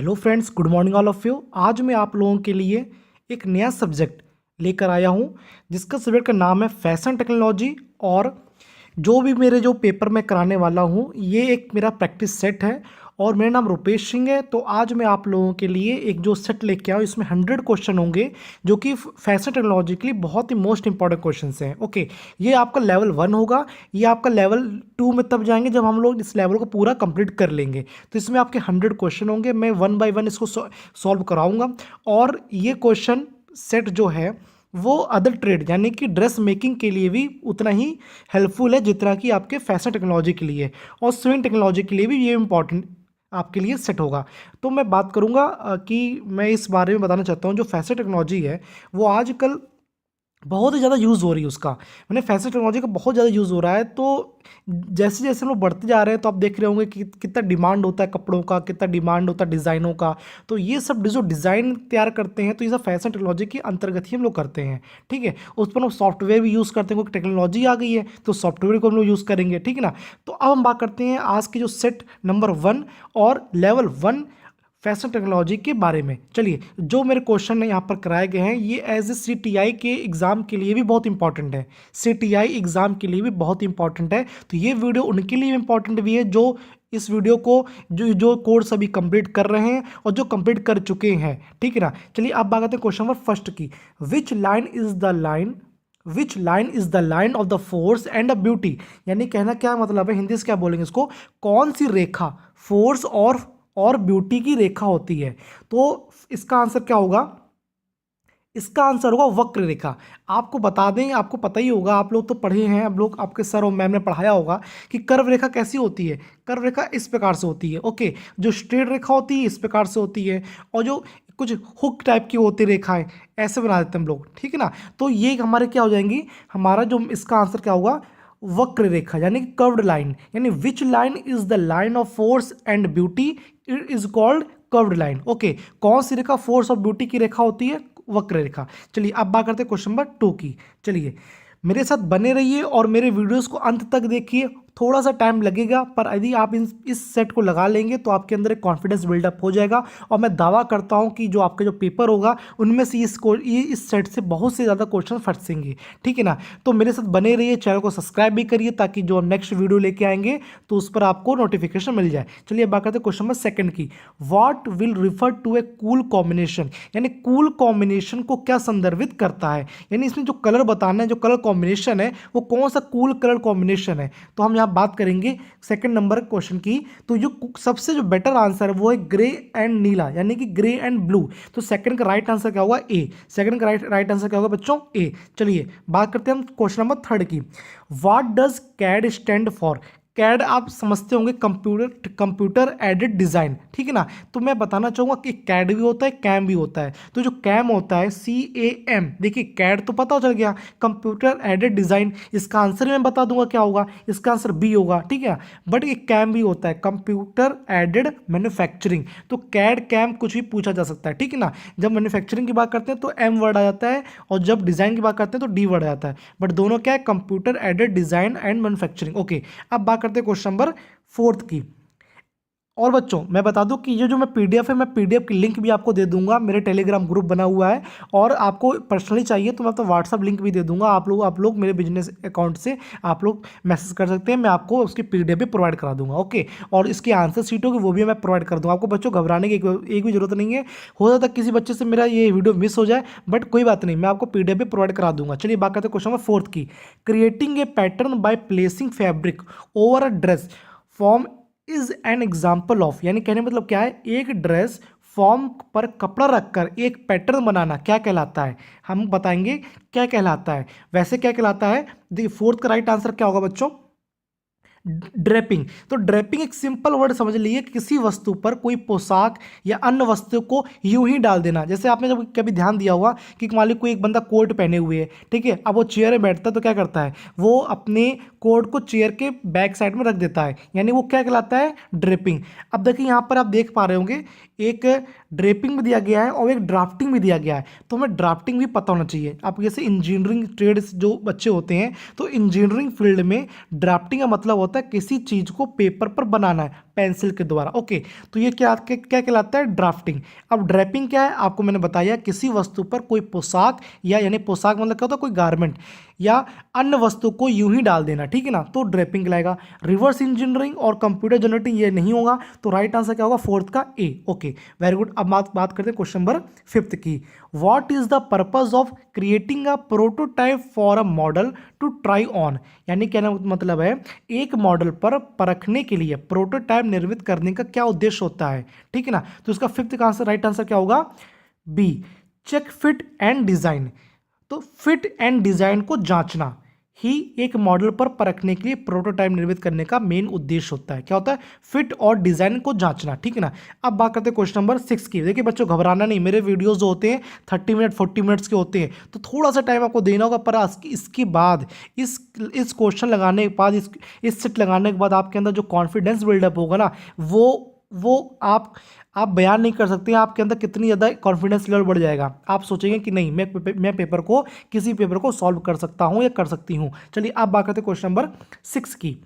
Hello friends, good morning all of you. आज मैं आप लोगों के लिए एक नया सब्जेक्ट लेकर आया हूँ जिसका सब्जेक्ट का नाम है फैशन टेक्नोलॉजी। और जो भी मेरे जो पेपर में कराने वाला हूँ ये एक मेरा प्रैक्टिस सेट है और मेरा नाम रुपेश सिंह है। तो आज मैं आप लोगों के लिए एक जो सेट लेके आया हूँ इसमें 100 क्वेश्चन होंगे जो कि फैशन टेक्नोलॉजी के लिए बहुत ही मोस्ट इंपॉर्टेंट क्वेश्चन हैं। ओके, ये आपका लेवल 1 होगा। ये आपका लेवल 2 में तब जाएंगे जब हम लोग इस लेवल को पूरा कंप्लीट कर लेंगे। तो इसमें आपके 100 क्वेश्चन होंगे, मैं वन बाय वन इसको सॉल्व कराऊंगा। और ये क्वेश्चन सेट जो है वो अदर ट्रेड यानी कि ड्रेस मेकिंग के लिए भी उतना ही हेल्पफुल है जितना कि आपके फैशन टेक्नोलॉजी के लिए, और स्विंग टेक्नोलॉजी के लिए भी ये इंपॉर्टेंट आपके लिए सेट होगा। तो मैं बात करूंगा कि मैं इस बारे में बताना चाहता हूँ जो फैशन टेक्नोलॉजी है वो आजकल बहुत ही ज़्यादा यूज़ हो रही है उसका, मैंने फैशन टेक्नोलॉजी का बहुत ज़्यादा यूज़ हो रहा है। तो जैसे जैसे हम लोग बढ़ते जा रहे हैं तो आप देख रहे होंगे कि कितना डिमांड होता है कपड़ों का, कितना डिमांड होता है डिज़ाइनों का। तो ये सब जो डिज़ाइन तैयार करते हैं तो ये सब फैशन टेक्नोलॉजी के अंतर्गत ही हम लोग करते हैं। ठीक है, उस पर हम सॉफ्टवेयर भी यूज़ करते हैं क्योंकि टेक्नोलॉजी आ गई है तो सॉफ्टवेयर को हम लोग यूज़ करेंगे। ठीक है ना। तो अब हम बात करते हैं आज की जो सेट नंबर 1 और लेवल 1 फैशन टेक्नोलॉजी के बारे में। चलिए, जो मेरे क्वेश्चन यहाँ पर कराए गए हैं ये एज ए CTI के एग्ज़ाम के लिए भी बहुत इंपॉर्टेंट है। CTI एग्ज़ाम के लिए भी बहुत इंपॉर्टेंट है। तो ये वीडियो उनके लिए इंपॉर्टेंट भी है जो इस वीडियो को जो जो कोर्स अभी कंप्लीट कर रहे हैं और जो कंप्लीट कर चुके हैं। ठीक है ना। चलिए अब बात करते हैं क्वेश्चन नंबर फर्स्ट की। Which line is the line of the force and the beauty. यानी कहना क्या मतलब है, हिंदी से क्या बोलेंगे इसको, कौन सी रेखा फोर्स और ब्यूटी की रेखा होती है। तो इसका आंसर क्या होगा, इसका आंसर होगा वक्र रेखा। आपको बता दें, आपको पता ही होगा, आप लोग तो पढ़े हैं, आप लोग आपके सर और मैम ने पढ़ाया होगा कि कर्व रेखा कैसी होती है। कर्व रेखा इस प्रकार से होती है। ओके, जो स्ट्रेट रेखा होती है इस प्रकार से होती है, और जो कुछ हुक टाइप की होती रेखाएं ऐसे बना देते हैं हम लोग। ठीक है ना। तो ये हमारे क्या हो जाएंगी, हमारा जो इसका आंसर क्या होगा, वक्र रेखा यानी कर्व्ड लाइन। यानी which line is the line of force and beauty, it is called curved line. Okay, कौन सी रेखा फोर्स और ब्यूटी की रेखा होती है, वक्र रेखा। चलिए अब बात करते हैं क्वेश्चन नंबर 2 की। चलिए मेरे साथ बने रहिए और मेरे वीडियोस को अंत तक देखिए। थोड़ा सा टाइम लगेगा पर यदि आप इस सेट को लगा लेंगे तो आपके अंदर एक कॉन्फिडेंस बिल्डअप हो जाएगा। और मैं दावा करता हूं कि जो आपका जो पेपर होगा उनमें से इस सेट से बहुत से ज़्यादा क्वेश्चन फंसेंगे। ठीक है ना। तो मेरे साथ बने रहिए, चैनल को सब्सक्राइब भी करिए ताकि जो नेक्स्ट वीडियो लेके आएंगे तो उस पर आपको नोटिफिकेशन मिल जाए। चलिए बात करते हैं क्वेश्चन नंबर 2 की। What will refer to a cool combination. यानी कूल कॉम्बिनेशन को क्या संदर्भित करता है, यानी इसमें जो कलर बताना है, जो कलर कॉम्बिनेशन है वो कौन सा कूल कलर कॉम्बिनेशन है। तो हम यहाँ बात करेंगे सेकंड नंबर क्वेश्चन की। तो जो सबसे जो बेटर आंसर है वो है ग्रे एंड नीला, यानी कि ग्रे एंड ब्लू। तो सेकंड का राइट आंसर क्या होगा, ए। सेकंड का राइट आंसर क्या होगा बच्चों, ए। चलिए बात करते हैं हम क्वेश्चन नंबर 3 की। What does CAD stand for. CAD आप समझते होंगे कंप्यूटर एडेड डिज़ाइन। ठीक है ना। तो मैं बताना चाहूँगा कि कैड भी होता है, कैम भी होता है। तो जो कैम होता है CAM, देखिए कैड तो पता चल गया, कंप्यूटर एडेड डिज़ाइन, इसका आंसर मैं बता दूंगा क्या होगा, इसका आंसर बी होगा। ठीक है। बट एक कैम भी होता है, कंप्यूटर एडेड मैन्युफैक्चरिंग। तो कैड कैम कुछ भी पूछा जा सकता है। ठीक है ना। जब मैन्युफैक्चरिंग की बात करते हैं तो M वर्ड आ जाता है और जब डिज़ाइन की बात करते हैं तो D वर्ड आ जाता है। बट दोनों क्या है, computer aided design and manufacturing. Okay, अब बात करते हैं क्वेश्चन नंबर 4 की। और बच्चों मैं बता दूं कि ये जो मैं PDF है, मैं PDF की लिंक भी आपको दे दूंगा, मेरे टेलीग्राम ग्रुप बना हुआ है। और आपको पर्सनली चाहिए तो मैं आपको व्हाट्सअप लिंक भी दे दूंगा। आप लोग मेरे बिजनेस अकाउंट से आप लोग मैसेज कर सकते हैं, मैं आपको उसकी PDF भी प्रोवाइड करा दूंगा। ओके, और इसकी आंसर शीट होगी वो भी मैं प्रोवाइड कर दूंगा आपको। बच्चों घबराने की एक भी जरूरत नहीं है। हो जाता है किसी बच्चे से मेरा ये वीडियो मिस हो जाए, बट कोई बात नहीं, मैं आपको PDF भी प्रोवाइड करा दूंगा। चलिए बात करते हैं क्वेश्चन नंबर 4 की। Creating a pattern by placing fabric over a dress form is an example of. यानी कहने मतलब क्या है, एक ड्रेस फॉर्म पर कपड़ा रखकर एक पैटर्न बनाना क्या कहलाता है, हम बताएंगे क्या कहलाता है। वैसे क्या कहलाता है, देखिए 4th का राइट आंसर क्या होगा बच्चों, ड्रेपिंग। तो ड्रेपिंग एक सिंपल वर्ड समझ लीजिए, किसी वस्तु पर कोई पोशाक या अन्य वस्तु को यूं ही डाल देना। जैसे आपने जब कभी ध्यान दिया होगा कि मान लीजिए कोई एक बंदा कोट पहने हुए है, ठीक है, अब वो चेयर में बैठता है तो क्या करता है, वो अपने कोट को चेयर के बैक साइड में रख देता है, यानी वो क्या कहलाता है, ड्रेपिंग। अब देखिए यहाँ पर आप देख पा रहे होंगे एक ड्रेपिंग भी दिया गया है और एक ड्राफ्टिंग भी दिया गया है। तो हमें ड्राफ्टिंग भी पता होना चाहिए। आप जैसे इंजीनियरिंग ट्रेड्स जो बच्चे होते हैं तो इंजीनियरिंग फील्ड में ड्राफ्टिंग का मतलब होता है किसी चीज़ को पेपर पर बनाना है, पेंसिल के द्वारा। ओके, तो ये क्या क्या कहलाता है? ड्राफ्टिंग। अब ड्रैपिंग क्या है? आपको मैंने बताया, किसी वस्तु पर कोई पोशाक या यानी पोशाक मतलब क्या होता है? कोई गारमेंट या अन्य वस्तु को यूं ही डाल देना, ठीक है ना, तो ड्रैपिंग लाएगा। रिवर्स इंजीनियरिंग और कंप्यूटर जनरेटिंग ये नहीं होगा, तो राइट आंसर क्या होगा? फोर्थ का ए। Okay, very good. अब बात करते हैं क्वेश्चन नंबर 5 की। What is the purpose of creating a prototype for a model to try on? यानी कहना मतलब है, एक मॉडल पर परखने के लिए प्रोटोटाइप निर्मित करने का क्या उद्देश्य होता है, ठीक है ना। तो इसका 5th का आंसर, राइट आंसर क्या होगा? B, check fit and design. तो फिट एंड डिजाइन को जांचना ही एक मॉडल पर परखने के लिए प्रोटोटाइप निर्मित करने का मेन उद्देश्य होता है। क्या होता है? फिट और डिजाइन को जांचना, ठीक है ना। अब बात करते हैं क्वेश्चन नंबर 6 की। देखिए बच्चों, घबराना नहीं, मेरे वीडियोस जो होते हैं 30 मिनट 40 मिनट्स के होते हैं, तो थोड़ा सा टाइम आपको देना होगा, पर इसके बाद इस क्वेश्चन लगाने के बाद, इस सेट लगाने के बाद आपके अंदर जो कॉन्फिडेंस बिल्डअप होगा ना, वो आप बयान नहीं कर सकते हैं आपके अंदर कितनी ज़्यादा कॉन्फिडेंस लेवल बढ़ जाएगा। आप सोचेंगे कि नहीं, मैं किसी पेपर को सॉल्व कर सकता हूं या कर सकती हूं। चलिए अब बात करते हैं क्वेश्चन नंबर 6 की।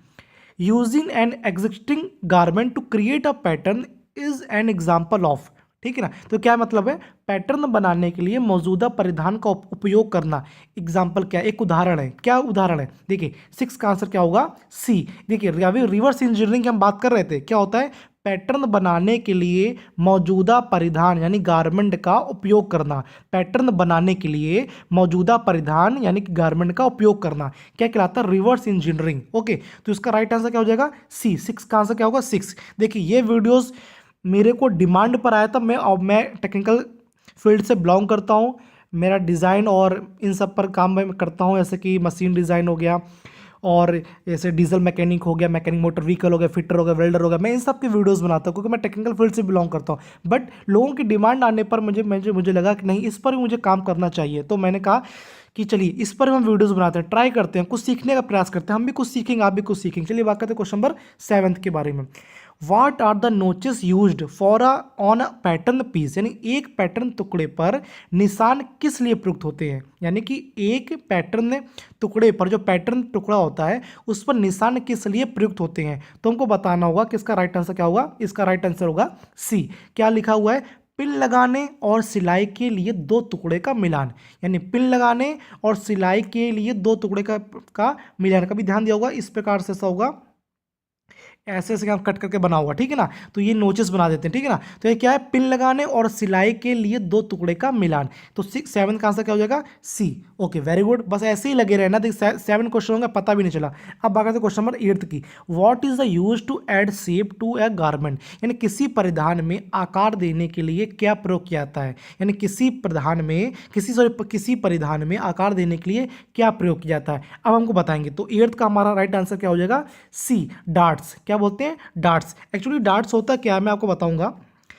Using an existing garment to create a pattern is an example of, ठीक है ना। तो क्या मतलब है? पैटर्न बनाने के लिए मौजूदा परिधान का उपयोग करना। एग्जाम्पल क्या? एक उदाहरण है। क्या उदाहरण है? देखिए 6 का आंसर क्या होगा? सी। देखिए अभी रिवर्स इंजीनियरिंग की हम बात कर रहे थे। क्या होता है? पैटर्न बनाने के लिए मौजूदा परिधान यानी गारमेंट का उपयोग करना। पैटर्न बनाने के लिए मौजूदा परिधान यानी कि गारमेंट का उपयोग करना क्या कहलाता है? Reverse engineering. ओके, तो इसका राइट आंसर क्या हो जाएगा? सी। 6 का आंसर क्या होगा? 6। देखिए ये वीडियोस मेरे को डिमांड पर आया था। मैं टेक्निकल फील्ड से बिलोंग करता हूँ। मेरा डिज़ाइन और इन सब पर काम मैं करता हूँ, जैसे कि मशीन डिज़ाइन हो गया, और जैसे डीजल मैकेनिक हो गया, मैकेनिक मोटर व्हीकल हो गया, फिटर हो गया, वेल्डर हो गया। मैं इन सब के वीडियोस बनाता हूँ क्योंकि मैं टेक्निकल फील्ड से बिलोंग करता हूँ। बट लोगों की डिमांड आने पर मुझे लगा कि नहीं, इस पर भी मुझे काम करना चाहिए। तो मैंने कहा कि चलिए इस पर हम वीडियोस बनाते हैं, ट्राई करते हैं, कुछ सीखने का प्रयास करते हैं। हम भी कुछ सीखेंगे, आप भी कुछ सीखेंगे। चलिए बात करते हैं क्वेश्चन नंबर 7 के बारे में। What are the notches used for on a pattern piece? यानी एक पैटर्न टुकड़े पर निशान किस लिए प्रयुक्त होते हैं? यानी कि एक पैटर्न टुकड़े पर, जो पैटर्न टुकड़ा होता है, उस पर निशान किस लिए प्रयुक्त होते हैं? तो हमको बताना होगा कि इसका राइट आंसर क्या होगा। इसका राइट आंसर होगा सी। क्या लिखा हुआ है? पिन लगाने और सिलाई के लिए दो टुकड़े का मिलान। यानी पिन लगाने और सिलाई के लिए दो टुकड़े का मिलान। कभी ध्यान दिया होगा, इस प्रकार से ऐसा होगा, ऐसे ऐसे हम कट करके बना हुआ, ठीक है ना। तो ये नोचेस बना देते हैं, ठीक है ना। तो ये क्या है? पिन लगाने और सिलाई के लिए दो टुकड़े का मिलान। तो 7 का आंसर क्या हो जाएगा? सी। Okay, very good. बस ऐसे ही लगे रहना, 7 क्वेश्चन होंगे, पता भी नहीं चला। अब बात करते हैं क्वेश्चन नंबर 8 की। What is the use to add shape to a garment? यानी किसी परिधान में आकार देने के लिए क्या प्रयोग किया जाता है? यानी किसी परिधान में आकार देने के लिए क्या प्रयोग किया जाता है? अब हमको बताएंगे। तो 8 का हमारा राइट आंसर क्या हो जाएगा? सी, डार्ट्स। क्या बोलते हैं? डार्ट्स। एक्चुअली डार्ट्स होता क्या है, मैं आपको बताऊंगा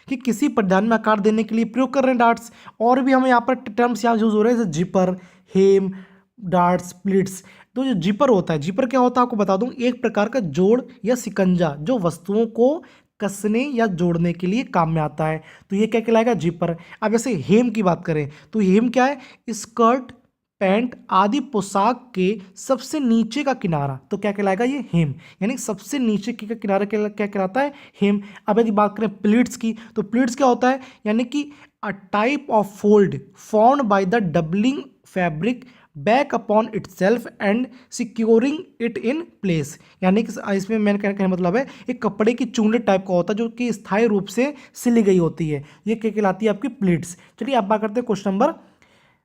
कि किसी परिधान में आकार देने के लिए प्रयोग कर रहे हैं डार्ट्स। और भी हमें यहाँ पर टर्म्स यहाँ यूज हो रहे हैं, जैसे जिपर, हेम, डार्ट्स, प्लिट्स। तो जो जिपर होता है, जिपर क्या होता है आपको बता दूं, एक प्रकार का जोड़ या सिकंजा जो वस्तुओं को कसने या जोड़ने के लिए काम में आता है। तो ये क्या कहलाएगा? जिपर। अब जैसे हेम की बात करें तो हेम क्या है? स्कर्ट, पैंट आदि पोशाक के सबसे नीचे का किनारा। तो क्या कहलाएगा? ये हेम। यानी सबसे नीचे का किनारा क्या कहलाता है? हेम। अब यदि बात करें प्लीट्स की, तो प्लीट्स क्या होता है? यानी कि a type of fold formed by the doubling fabric back upon itself and securing it in place. यानी कि इसमें मैंने कहने का मतलब है, एक कपड़े की चूंडे टाइप का होता है जो कि स्थायी रूप से सिली गई होती है। ये क्या कहलाती है? आपकी प्लीट्स। चलिए अब बात करते हैं क्वेश्चन नंबर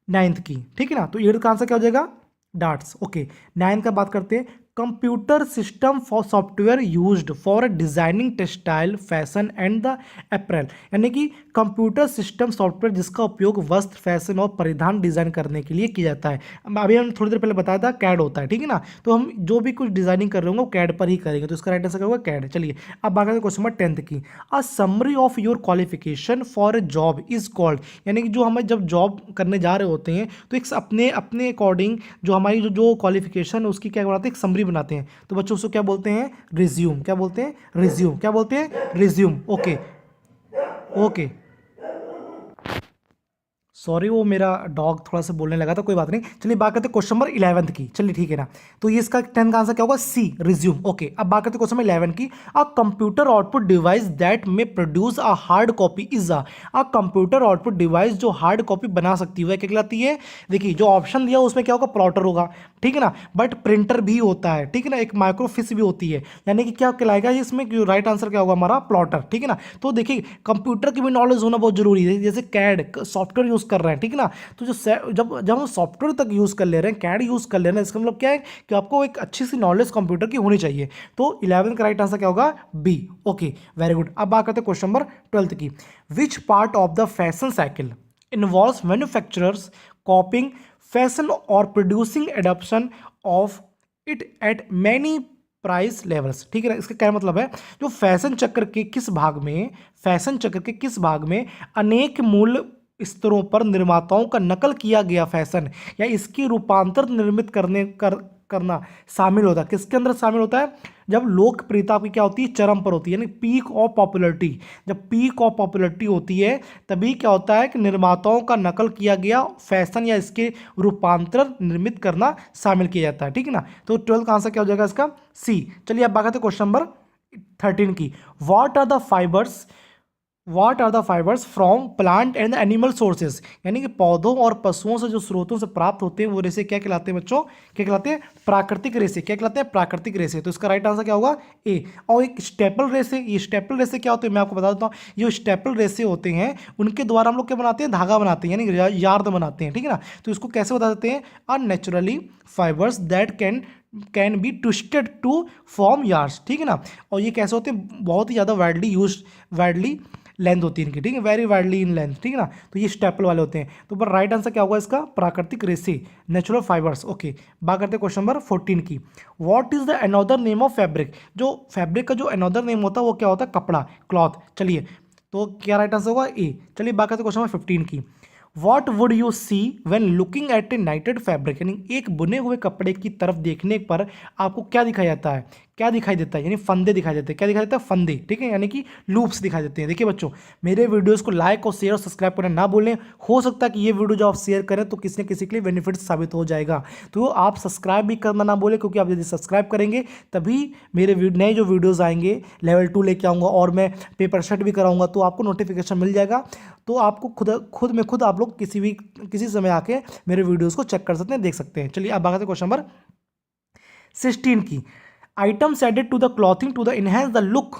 9 की, ठीक है ना। तो 8 का आंसर क्या हो जाएगा? डार्ट्स। ओके, 9 का बात करते हैं। Computer system for software used for designing textile, fashion and the apparel. यानी कि कंप्यूटर सिस्टम सॉफ्टवेयर जिसका उपयोग वस्त्र, फैशन और परिधान डिजाइन करने के लिए किया जाता है। अभी हम थोड़ी देर पहले बताया था कैड होता है, ठीक है ना। तो हम जो भी कुछ डिजाइनिंग कर रहे होंगे वो कैड पर ही करेंगे। तो इसका राइट आंसर क्या होगा? कैड। चलिए अब बात करते हैं क्वेश्चन नंबर 10 की। A summary of your qualification for a job is called. यानी कि जो हम जब जॉब करने जा रहे होते हैं तो एक अपने अकॉर्डिंग जो हमारी जो क्वालिफिकेशन है उसकी क्या बनाते हैं? एक समरी बनाते हैं। तो बच्चों उसको क्या बोलते हैं? रिज्यूम। क्या बोलते हैं? रिज्यूम। क्या बोलते हैं? रिज्यूम। ओके ओके, सॉरी वो मेरा डॉग थोड़ा सा बोलने लगा था, कोई बात नहीं। चलिए बात करते हैं क्वेश्चन नंबर 11 की। चलिए ठीक है ना, तो ये इसका 10 का आंसर क्या होगा, सी रिज्यूम। ओके, अब बात करते हैं क्वेश्चन नंबर 11 की। A computer output device that may produce a hard copy is a computer output device जो हार्ड कॉपी बना सकती है क्या कहलाती है। देखिए जो ऑप्शन दिया उसमें क्या होगा, प्लॉटर होगा, ठीक है ना, बट प्रिंटर भी होता है, ठीक है ना, एक माइक्रोफिस भी होती है, यानी कि क्या कहलाएगा इसमें, राइट आंसर क्या होगा हमारा, प्लॉटर, ठीक है ना। तो देखिए कंप्यूटर की भी नॉलेज होना बहुत जरूरी है, जैसे कैड सॉफ्टवेयर यूज कर रहे हैं, ठीक है ना, तो जो जब जब हम सॉफ्टवेयर तक यूज कर ले रहे हैं, कैड यूज कर ले रहे हैं, इसका मतलब क्या है कि आपको एक अच्छी सी नॉलेज कंप्यूटर की होनी चाहिए। तो 11 का राइट आंसर क्या होगा, बी। Okay very good. अब बात करते हैं क्वेश्चन नंबर 12 की। Which part of the fashion cycle involves manufacturers copying fashion और producing adoption of it at many price levels, ठीक है ना। इसका क्या मतलब है, जो फैशन चक्र के किस भाग में, फैशन चक्र के किस भाग में अनेक मूल्य स्तरों पर निर्माताओं का नकल किया गया फैशन या इसकी रूपांतर निर्मित करना शामिल होता है। किसके अंदर शामिल होता है, जब लोकप्रियता की क्या होती है, चरम पर होती है, यानी पीक ऑफ पॉपुलरिटी। जब पीक ऑफ पॉपुलरिटी होती है तभी क्या होता है कि निर्माताओं का नकल किया गया फैशन या इसके रूपांतर निर्मित करना शामिल किया जाता है, ठीक है ना। तो 12 का आंसर क्या हो जाएगा इसका, सी। चलिए अब बात करते हैं क्वेश्चन नंबर 13 की। What are the fibres from plant and animal sources, यानी कि पौधों और पशुओं से जो स्रोतों से प्राप्त होते हैं वो रेसे क्या कहलाते हैं बच्चों, क्या कहलाते हैं, प्राकृतिक रेसे। क्या कहलाते हैं, प्राकृतिक रेसे। तो इसका राइट आंसर क्या होगा, ए। और एक स्टेपल रेसे, ये स्टेपल रेसे क्या होते हैं मैं आपको बता देता हूँ। ये स्टेपल रेसे होते हैं उनके द्वारा हम लोग क्या बनाते हैं, धागा बनाते हैं, यानी यार्न बनाते हैं, ठीक है ना। तो इसको कैसे बता देते हैं, unnaturally fibres that can be twisted to form yarns, ठीक है ना। और ये कैसे होते हैं, बहुत ही ज़्यादा वाइडली लेंथ होती है इनकी, ठीक है, वेरी वाइडली इन लेंथ, ठीक है ना। तो ये स्टेपल वाले होते हैं। तो पर राइट आंसर क्या होगा इसका, प्राकृतिक रेसे, नेचुरल फाइबर्स। ओके, बात करते हैं क्वेश्चन नंबर 14 की। What is the another name of fabric, जो फैब्रिक का जो अनदर नेम होता है वो क्या होता है, कपड़ा, क्लॉथ। चलिए तो क्या राइट आंसर होगा, ए। चलिए बात करते हैं क्वेश्चन नंबर 15 की। What would you see when looking at a knitted fabric, यानी एक बुने हुए कपड़े की तरफ देखने पर आपको क्या दिखाई जाता है, क्या दिखाई देता है, यानी फंदे दिखाई देते हैं। क्या दिखाई देता है, फंदे, ठीक है, यानी कि लूप्स दिखाई देते हैं। देखिए बच्चों, मेरे वीडियोस को लाइक और शेयर और सब्सक्राइब करना ना भूलें। हो सकता है कि ये वीडियो जो आप शेयर करें तो किसी न किसी के लिए बेनिफिट साबित हो जाएगा। तो आप सब्सक्राइब भी करना ना भूलें, क्योंकि आप यदि सब्सक्राइब करेंगे तभी मेरे नए जो वीडियोज़ आएंगे, लेवल 2 लेके आऊँगा और मैं पेपर सेट भी कराऊंगा, तो आपको नोटिफिकेशन मिल जाएगा। तो आपको खुद आप लोग किसी समय आके मेरे वीडियोस को चेक कर सकते हैं, देख सकते हैं। चलिए अब बात करते हैं क्वेश्चन नंबर 16 की। Items added to the clothing to the enhance the look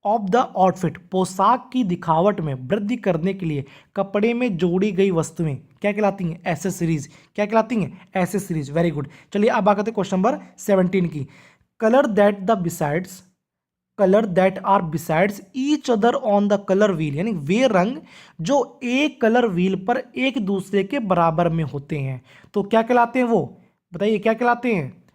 of the outfit, पोशाक की दिखावट में वृद्धि करने के लिए कपड़े में जोड़ी गई वस्तुएं क्या कहलाती हैं, एसेसरीज। क्या कहलाती हैं, एसेसरीज। Very good. चलिए अब बात करते हैं क्वेश्चन नंबर 17 की। Colour that are besides each other on the colour wheel, यानी वे रंग जो एक कलर व्हील पर एक दूसरे के बराबर में होते हैं, तो क्या कहलाते हैं वो, बताइए क्या कहलाते हैं,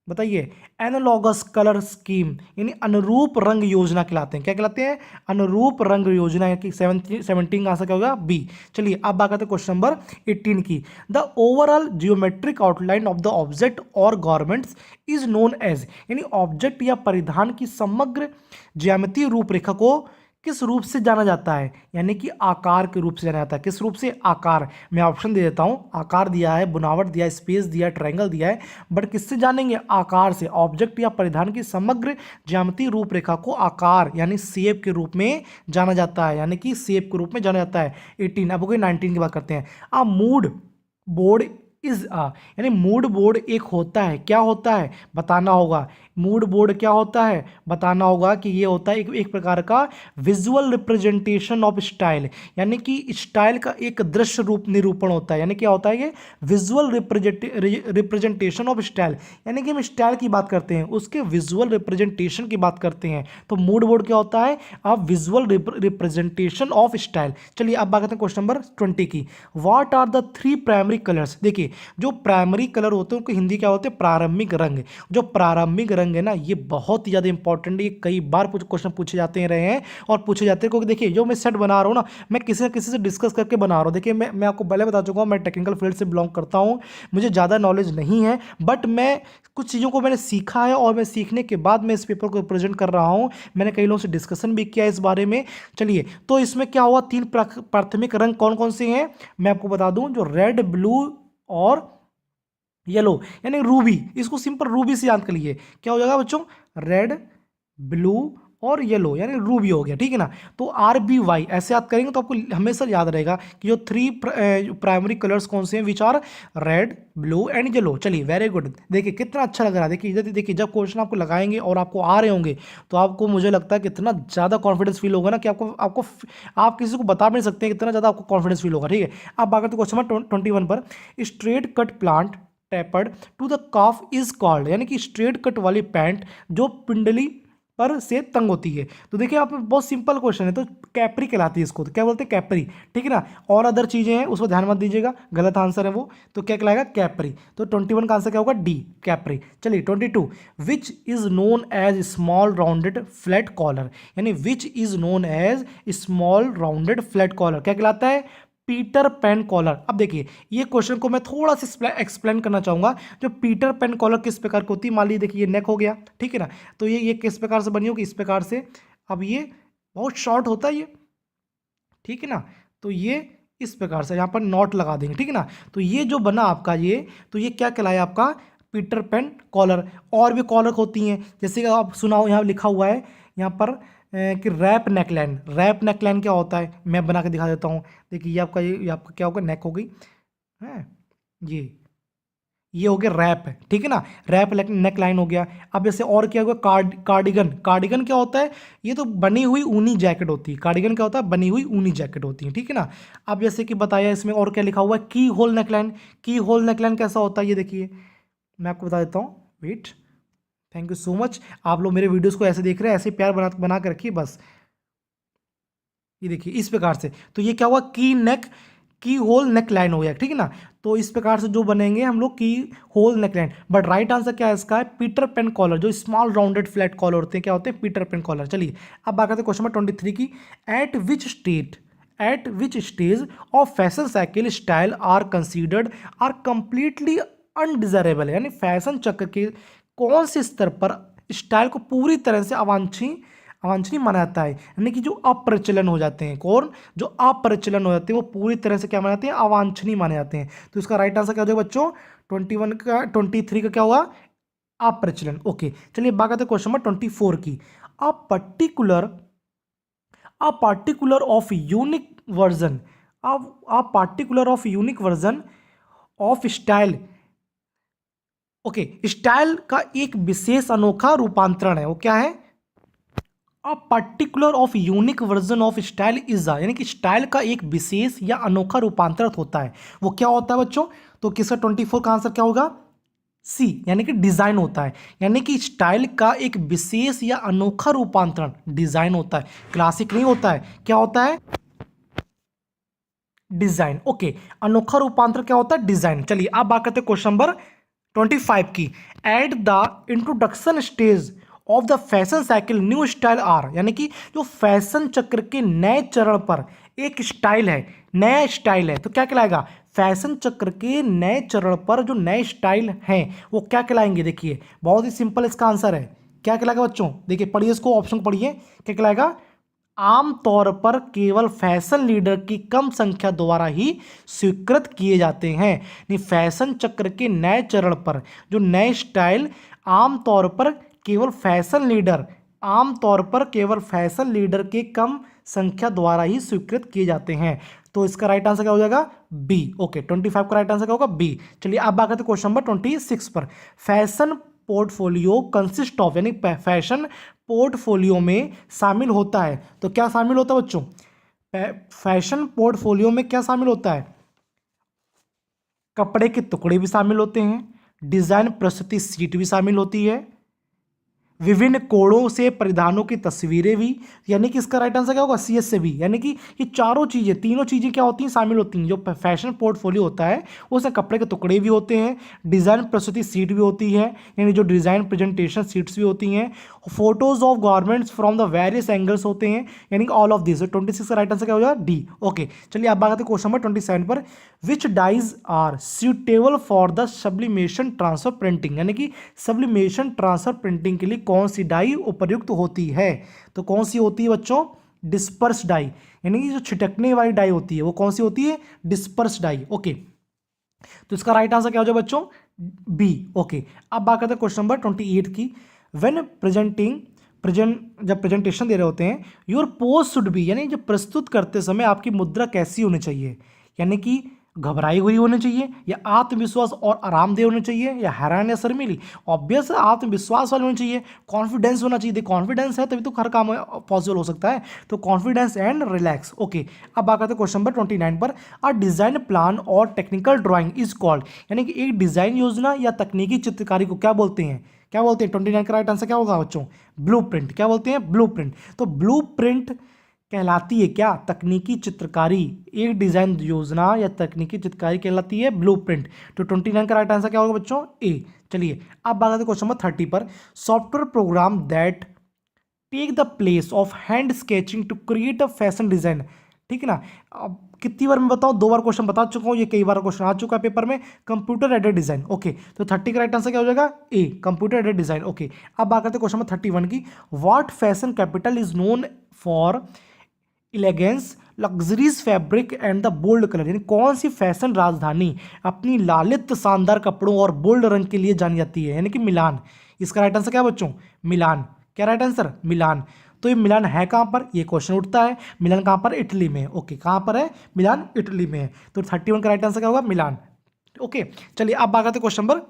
बताइए। एनालॉगस कलर स्कीम, यानी अनुरूप रंग योजना कहलाते हैं। क्या कहलाते हैं, अनुरूप रंग योजना, कि 17 का आंसर क्या होगा, बी। चलिए अब बात करते हैं क्वेश्चन नंबर 18 की। The overall geometric outline of the object और गॉर्मेंट्स इज नोन एज, यानी ऑब्जेक्ट या परिधान की समग्र ज्यामितीय रूपरेखा को किस रूप से जाना जाता है, यानी कि आकार के रूप से जाना जाता है। किस रूप से, आकार। मैं ऑप्शन दे देता हूं, आकार दिया है, बुनावट दिया है, स्पेस दिया है, ट्रायंगल दिया है, बट किससे जानेंगे, आकार से। ऑब्जेक्ट या परिधान की समग्र ज्यामितीय रूपरेखा को आकार यानी शेप के रूप में जाना जाता है, यानी कि शेप के रूप में जाना जाता है। 18। अब हो गई 19 की बात करते हैं। अ मूड बोर्ड इज यानी मूड बोर्ड एक होता है, क्या होता है बताना होगा। मूड बोर्ड क्या होता है बताना होगा कि ये होता है एक प्रकार का विजुअल रिप्रेजेंटेशन ऑफ स्टाइल, यानी कि स्टाइल का एक दृश्य रूप निरूपण होता है। यानी क्या होता है ये, विजुअल रिप्रेजेंटेशन ऑफ स्टाइल, यानी कि हम स्टाइल की बात करते हैं, उसके विजुअल रिप्रेजेंटेशन की बात करते हैं। तो मूड बोर्ड क्या होता है, अब विजुअल रिप्रेजेंटेशन ऑफ स्टाइल। चलिए अब बात करते हैं क्वेश्चन नंबर 20 की। What are the 3 primary colours, देखिए जो प्राइमरी कलर होते हैं उनको हिंदी क्या होते हैं, प्रारंभिक रंग। जो प्रारंभिक रंग है ना, ये बहुत ही ज़्यादा इंपॉर्टेंट है, ये कई बार क्वेश्चन पूछे जाते रहे हैं और पूछे जाते हैं, क्योंकि देखिए जो मैं सेट बना रहा हूँ ना, मैं किसी न किसी से डिस्कस करके बना रहा हूँ। देखिए मैं आपको पहले बता चुका हूँ, मैं टेक्निकल फील्ड से बिलोंग करता हूँ, मुझे ज़्यादा नॉलेज नहीं है, बट मैं कुछ चीज़ों को मैंने सीखा है और मैं सीखने के बाद मैं इस पेपर को प्रेजेंट कर रहा हूँ। मैंने कई लोगों से डिस्कशन भी किया इस बारे में। चलिए, तो इसमें क्या हुआ, 3 प्राथमिक रंग कौन कौन से हैं मैं आपको बता दूं, जो रेड, ब्लू और येलो, यानी रूबी। इसको सिंपल रूबी से याद कर लीजिए। क्या हो जाएगा बच्चों, रेड, ब्लू और येलो, यानी रूबी हो गया, ठीक है ना। तो RBY ऐसे याद करेंगे तो आपको हमेशा याद रहेगा कि जो 3 प्राइमरी कलर्स कौन से हैं, which are red, blue and yellow. चलिए, वेरी गुड। देखिए कितना अच्छा लग रहा है। देखिए जब क्वेश्चन आपको लगाएंगे और आपको आ रहे होंगे तो आपको, मुझे लगता है कितना ज़्यादा कॉन्फिडेंस फील होगा ना, कि आपको आप किसी को बता भी नहीं सकते कितना ज़्यादा आपको कॉन्फिडेंस फील होगा, ठीक है। अब बात करते हैं क्वेश्चन नंबर 21 पर। Straight cut plant tapered to the calf is called, यानी कि स्ट्रेट कट वाली पैंट जो पिंडली पर से तंग होती है। तो देखिए आप, बहुत सिंपल क्वेश्चन है, तो कैप्री कहलाती है इसको, तो क्या बोलते हैं, कैप्री, ठीक है ना। और अदर चीजें हैं उसको ध्यान मत दीजिएगा, गलत आंसर है वो, तो क्या कहलाएगा, कैप्री। तो 21 का आंसर क्या होगा, डी, कैप्री। चलिए 22, which is known as small rounded flat collar, यानी which is known as small rounded flat collar क्या कहलाता है, पीटर पैन कॉलर। अब देखिए ये क्वेश्चन को मैं थोड़ा सा एक्सप्लेन करना चाहूंगा। जो पीटर पैन कॉलर किस प्रकार की होती है, मान लीजिए देखिए ये नेक हो गया, ठीक है ना, तो ये किस प्रकार से बनी होगी, इस प्रकार से। अब ये बहुत शॉर्ट होता है ये, ठीक है ना, तो ये इस प्रकार से यहाँ पर नॉट लगा देंगे, ठीक है ना। तो ये जो बना आपका ये, तो ये क्या कहलाया आपका, पीटर पैन कॉलर। और भी कॉलर होती हैं, जैसे कि आप सुनाओ, यहाँ लिखा हुआ है यहाँ पर कि रैप नेकलाइन। रैप नेकलाइन क्या होता है, मैं बना के दिखा देता हूँ। देखिए ये आपका क्या होगा, नेक हो गई है, ये हो गया रैप, ठीक है ना, रैप नेक लाइन हो गया। अब जैसे और क्या होगा, कार्डिगन। कार्डिगन क्या होता है, ये तो बनी हुई ऊनी जैकेट होती है। कार्डिगन क्या होता है, बनी हुई ऊनी जैकेट होती है, ठीक है ना। अब जैसे कि बताया इसमें और क्या लिखा हुआ है, की होल नेकलाइन। की होल नेकलाइन कैसा होता है, ये देखिए मैं आपको बता देता हूँ, wait, thank you so much. आप लोग मेरे वीडियोस को ऐसे देख रहे हैं, ऐसे प्यार बना के रखिए बस। ये देखिए इस प्रकार से, तो ये क्या हुआ, की होल नेक लाइन हो गया, ठीक है ना। तो इस प्रकार से जो बनेंगे हम लोग, keyhole neckline. But right answer क्या है इसका, है पीटर पेन कॉलर। जो स्मॉल राउंडेड फ्लैट कॉलर होते हैं, क्या होते हैं, पीटर पेन कॉलर। चलिए अब बात करते हैं क्वेश्चन नंबर 23 की। At which stage of fashion cycle style are considered are completely undesirable, यानी फैशन चक्र के कौन से स्तर पर स्टाइल को पूरी तरह से अवांछनीय माना जाता है, यानी कि जो अप्रचलन हो जाते हैं, कौन, जो अप्रचलन हो जाते हैं वो पूरी तरह से क्या माने जाते हैं, अवांछनीय माने जाते हैं। तो इसका राइट आंसर क्या हो जाएगा बच्चों, 23 का क्या होगा, अप्रचलन। ओके, चलिए बात करते हैं क्वेश्चन नंबर 24 की। A particular of unique version, particular of unique version of style. Okay, style का एक विशेष अनोखा रूपांतरण है, वो क्या है, a particular of unique version of style is यानी कि स्टाइल का एक विशेष या अनोखा रूपांतरण होता है, वो क्या होता है बच्चों। तो किसका 24 का आंसर क्या होगा, सी, यानी कि डिजाइन होता है। यानी कि स्टाइल का एक विशेष या अनोखा रूपांतरण डिजाइन होता है, क्लासिक नहीं होता है। क्या होता है, डिजाइन। ओके, अनोखा रूपांतरण क्या होता है, डिजाइन। चलिए अब बात करते हैं क्वेश्चन नंबर 25 की। At the introduction stage of the fashion cycle new style are, यानी कि जो फैशन चक्र के नए चरण पर एक स्टाइल है, नया स्टाइल है, तो क्या कहलाएगा, फैशन चक्र के नए चरण पर जो नए स्टाइल हैं वो क्या कहलाएंगे। देखिए बहुत ही सिंपल इसका आंसर है, क्या कहलाएगा बच्चों, देखिए पढ़िए इसको, ऑप्शन पढ़िए, क्या कहलाएगा, आमतौर पर केवल फैशन लीडर की कम संख्या द्वारा ही स्वीकृत किए जाते हैं। नहीं, फैशन चक्र के नए चरण पर जो नए स्टाइल आमतौर पर केवल फैशन लीडर के कम संख्या द्वारा ही स्वीकृत किए जाते हैं। तो इसका राइट आंसर क्या हो जाएगा, बी। ओके, 25 का राइट आंसर क्या होगा, बी। चलिए अब बात करते हैं क्वेश्चन नंबर 26 पर। फैशन पोर्टफोलियो कंसिस्ट ऑफ, यानी फैशन पोर्टफोलियो में शामिल होता है, तो क्या शामिल होता है बच्चों, फैशन पोर्टफोलियो में क्या शामिल होता है, कपड़े के टुकड़े भी शामिल होते हैं, डिजाइन प्रस्तुति सीट भी शामिल होती है, विभिन्न कोणों से परिधानों की तस्वीरें भी, यानी कि इसका राइट आंसर क्या होगा, सी एस से भी, यानी कि ये चारों चीज़ें, तीनों चीज़ें क्या होती हैं, शामिल होती हैं। जो फैशन पोर्टफोलियो होता है उसमें कपड़े के टुकड़े भी होते हैं, डिज़ाइन प्रस्तुति सीट भी होती है, यानी जो डिज़ाइन प्रेजेंटेशन सीट्स भी होती हैं, photos of garments from the various angles होते हैं, यानी कि ऑल ऑफ दिस। 26 का राइट आंसर क्या हो जाएगा, डी। ओके, चलिए आप बात करते हैं क्वेश्चन नंबर 27 पर। Which dyes are suitable for the sublimation transfer printing, यानी कि सब्लिमेशन ट्रांसफर प्रिंटिंग के लिए कौन सी डाई उपयुक्त होती है। तो कौन सी होती है बच्चों, डिस्पर्स डाई, यानी कि जो छिटकने वाली डाई होती है वो कौन सी होती है, डिस्पर्स डाई। ओके, तो इसका राइट आंसर क्या हो जाए बच्चों, बी। ओके, अब बात करते हैं क्वेश्चन नंबर 28 की। व्हेन जब प्रेजेंटेशन दे रहे होते हैं, योर पोज शुड बी, यानी जब प्रस्तुत करते समय आपकी मुद्रा कैसी होनी चाहिए, यानी कि घबराई हुई होनी चाहिए, या आत्मविश्वास और आरामदेह होनी चाहिए, या हैरान या शर्मीली। ऑब्वियस आत्मविश्वास वाली होनी चाहिए, कॉन्फिडेंस होना चाहिए। कॉन्फिडेंस है तभी तो हर काम पॉसिबल हो सकता है, तो कॉन्फिडेंस एंड रिलैक्स। ओके, अब बात करते हैं क्वेश्चन नंबर 29 पर। अ डिजाइन प्लान और टेक्निकल ड्राइंग इज कॉल्ड, यानी कि एक डिजाइन योजना या तकनीकी चित्रकारी को क्या बोलते हैं, क्या बोलते हैं। 29 का राइट आंसर क्या होगा बच्चों, ब्लूप्रिंट। क्या बोलते हैं, ब्लूप्रिंट। तो ब्लूप्रिंट कहलाती है क्या, तकनीकी चित्रकारी। एक डिजाइन योजना या तकनीकी चित्रकारी कहलाती है ब्लूप्रिंट। तो 29 का राइट आंसर क्या होगा बच्चों, ए। चलिए अब बात करते हैं क्वेश्चन नंबर 30 पर। Software program that take the place of hand sketching to create a fashion design, ठीक है ना। अब कितनी बार मैं बताऊं, 2 बार क्वेश्चन बता चुका हूं, ये कई बार क्वेश्चन आ चुका है पेपर में। Computer aided design. ओके, तो 30 का राइट आंसर क्या हो जाएगा, A, computer aided design. Okay, अब बात करते हैं क्वेश्चन नंबर 31 की। What fashion capital is known for elegance, luxuries fabric and the bold colour, यानी कौन सी फैशन राजधानी अपनी लालित शानदार कपड़ों और बोल्ड रंग के लिए जानी जाती है, यानी कि मिलान। इसका राइट आंसर क्या है बच्चों, मिलान। क्या राइट आंसर, मिलान। तो ये मिलान है कहाँ पर, ये क्वेश्चन उठता है। मिलान कहाँ पर, इटली में। ओके, कहाँ पर है, मिलान इटली में है। तो 31 का राइट आंसर क्या होगा, मिलान। ओके, चलिए अब बात करते हैं क्वेश्चन नंबर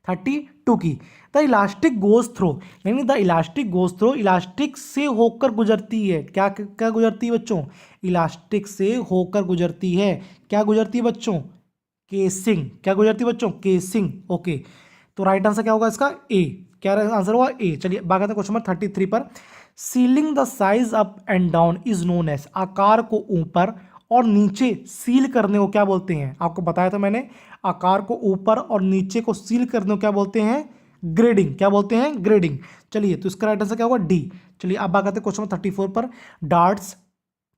32 की। द इलास्टिक गोज थ्रो, यानी the elastic goes through, elastic से होकर गुजरती है। क्या क्या गुजरती है बच्चों, इलास्टिक से होकर गुजरती है। क्या गुजरती है बच्चों, केसिंग। क्या गुजरती है बच्चों, केसिंग। ओके, तो राइट आंसर क्या होगा इसका, ए। क्या आंसर होगा, ए। चलिए बात करते हैं क्वेश्चन नंबर 33 पर। Ceiling the size up and down is known as, आकार को ऊपर और नीचे सील करने को क्या बोलते हैं, आपको बताया था मैंने। आकार को ऊपर और नीचे को सील करने को क्या बोलते हैं, ग्रेडिंग। क्या बोलते हैं, ग्रेडिंग। चलिए तो इसका राइट आंसर क्या होगा, डी। चलिए अब बात करते हैं क्वेश्चन नंबर 34 पर। Darts,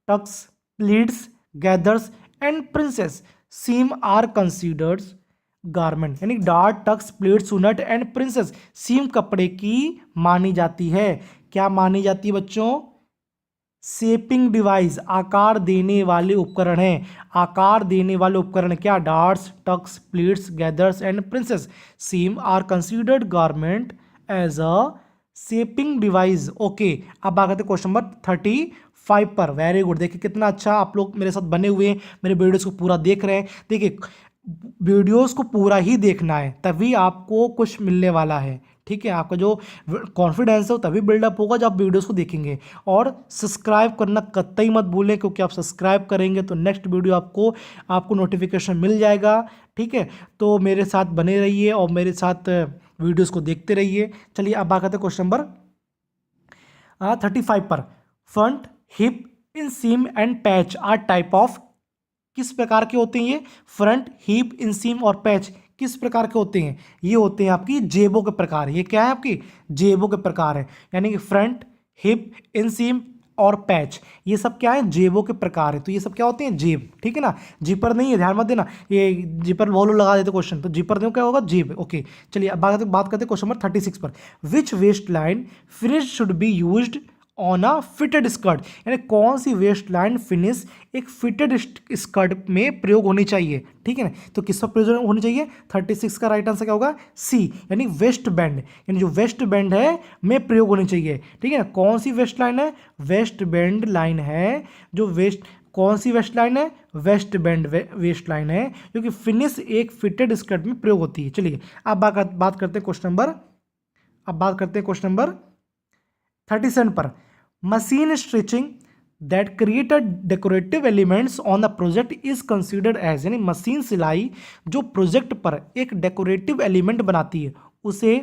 tucks, pleats, gathers and princess seam are considered garment, यानी डार्ट, टक्स, प्लीट्स, सुनट एंड प्रिंसेस सीम कपड़े की मानी जाती है। क्या मानी जाती है बच्चों, शेपिंग डिवाइस, आकार देने वाले उपकरण हैं। आकार देने वाले उपकरण क्या, darts, tucks, pleats, gathers and princess seam are considered garment as a shaping device. Okay, अब बात करते हैं क्वेश्चन नंबर 35 पर। वेरी गुड, देखिए कितना अच्छा आप लोग मेरे साथ बने हुए हैं, मेरे वीडियोस को पूरा देख रहे हैं। देखिए वीडियोस को पूरा ही देखना है, तभी आपको कुछ मिलने वाला है, ठीक है। आपका जो कॉन्फिडेंस है वो तभी बिल्डअप होगा जब आप वीडियोस को देखेंगे। और सब्सक्राइब करना कतई मत भूलें, क्योंकि आप सब्सक्राइब करेंगे तो नेक्स्ट वीडियो आपको नोटिफिकेशन मिल जाएगा, ठीक है। तो मेरे साथ बने रहिए और मेरे साथ वीडियोस को देखते रहिए। चलिए अब बात करते हैं क्वेश्चन नंबर 35 पर। Front, hip, inseam and patch are type of, किस प्रकार के होते हैं ये, फ्रंट, हिप, इंसीम और पैच किस प्रकार के होते हैं, ये होते हैं आपकी जेबों के प्रकार। ये क्या है, आपकी जेबों के प्रकार है, यानी कि फ्रंट, हिप, इंसीम और पैच, ये सब क्या है, जेबों के प्रकार है। तो ये सब क्या होते हैं, जेब, ठीक है ना। जीपर नहीं है, ध्यान मत देना, ये जीपर बहुत लोग लगा देते क्वेश्चन, तो जीपर नहीं क्या होगा, जेब। ओके, चलिए अब बात करते हैं क्वेश्चन नंबर 36 पर। Which waist line finish should be used on a fitted skirt, यानी कौन सी वेस्ट लाइन फिनिश एक फिटेड स्कर्ट में प्रयोग होनी चाहिए, ठीक है ना। तो किस पर प्रयोग होनी चाहिए, 36 का राइट आंसर क्या होगा, सी, यानी वेस्ट बैंड, यानी जो वेस्ट बैंड है में प्रयोग होनी चाहिए, ठीक है ना। कौन सी वेस्ट लाइन है, वेस्ट बैंड लाइन है, जो वेस्ट, कौन सी वेस्ट लाइन है, वेस्ट बैंड वेस्ट लाइन है, क्योंकि फिनिश एक फिटेड स्कर्ट में प्रयोग होती है। चलिए अब बात करते हैं क्वेश्चन नंबर 37 पर। Machine stitching that created decorative elements on the project is considered as, यानी मशीन सिलाई जो प्रोजेक्ट पर एक डेकोरेटिव एलिमेंट बनाती है उसे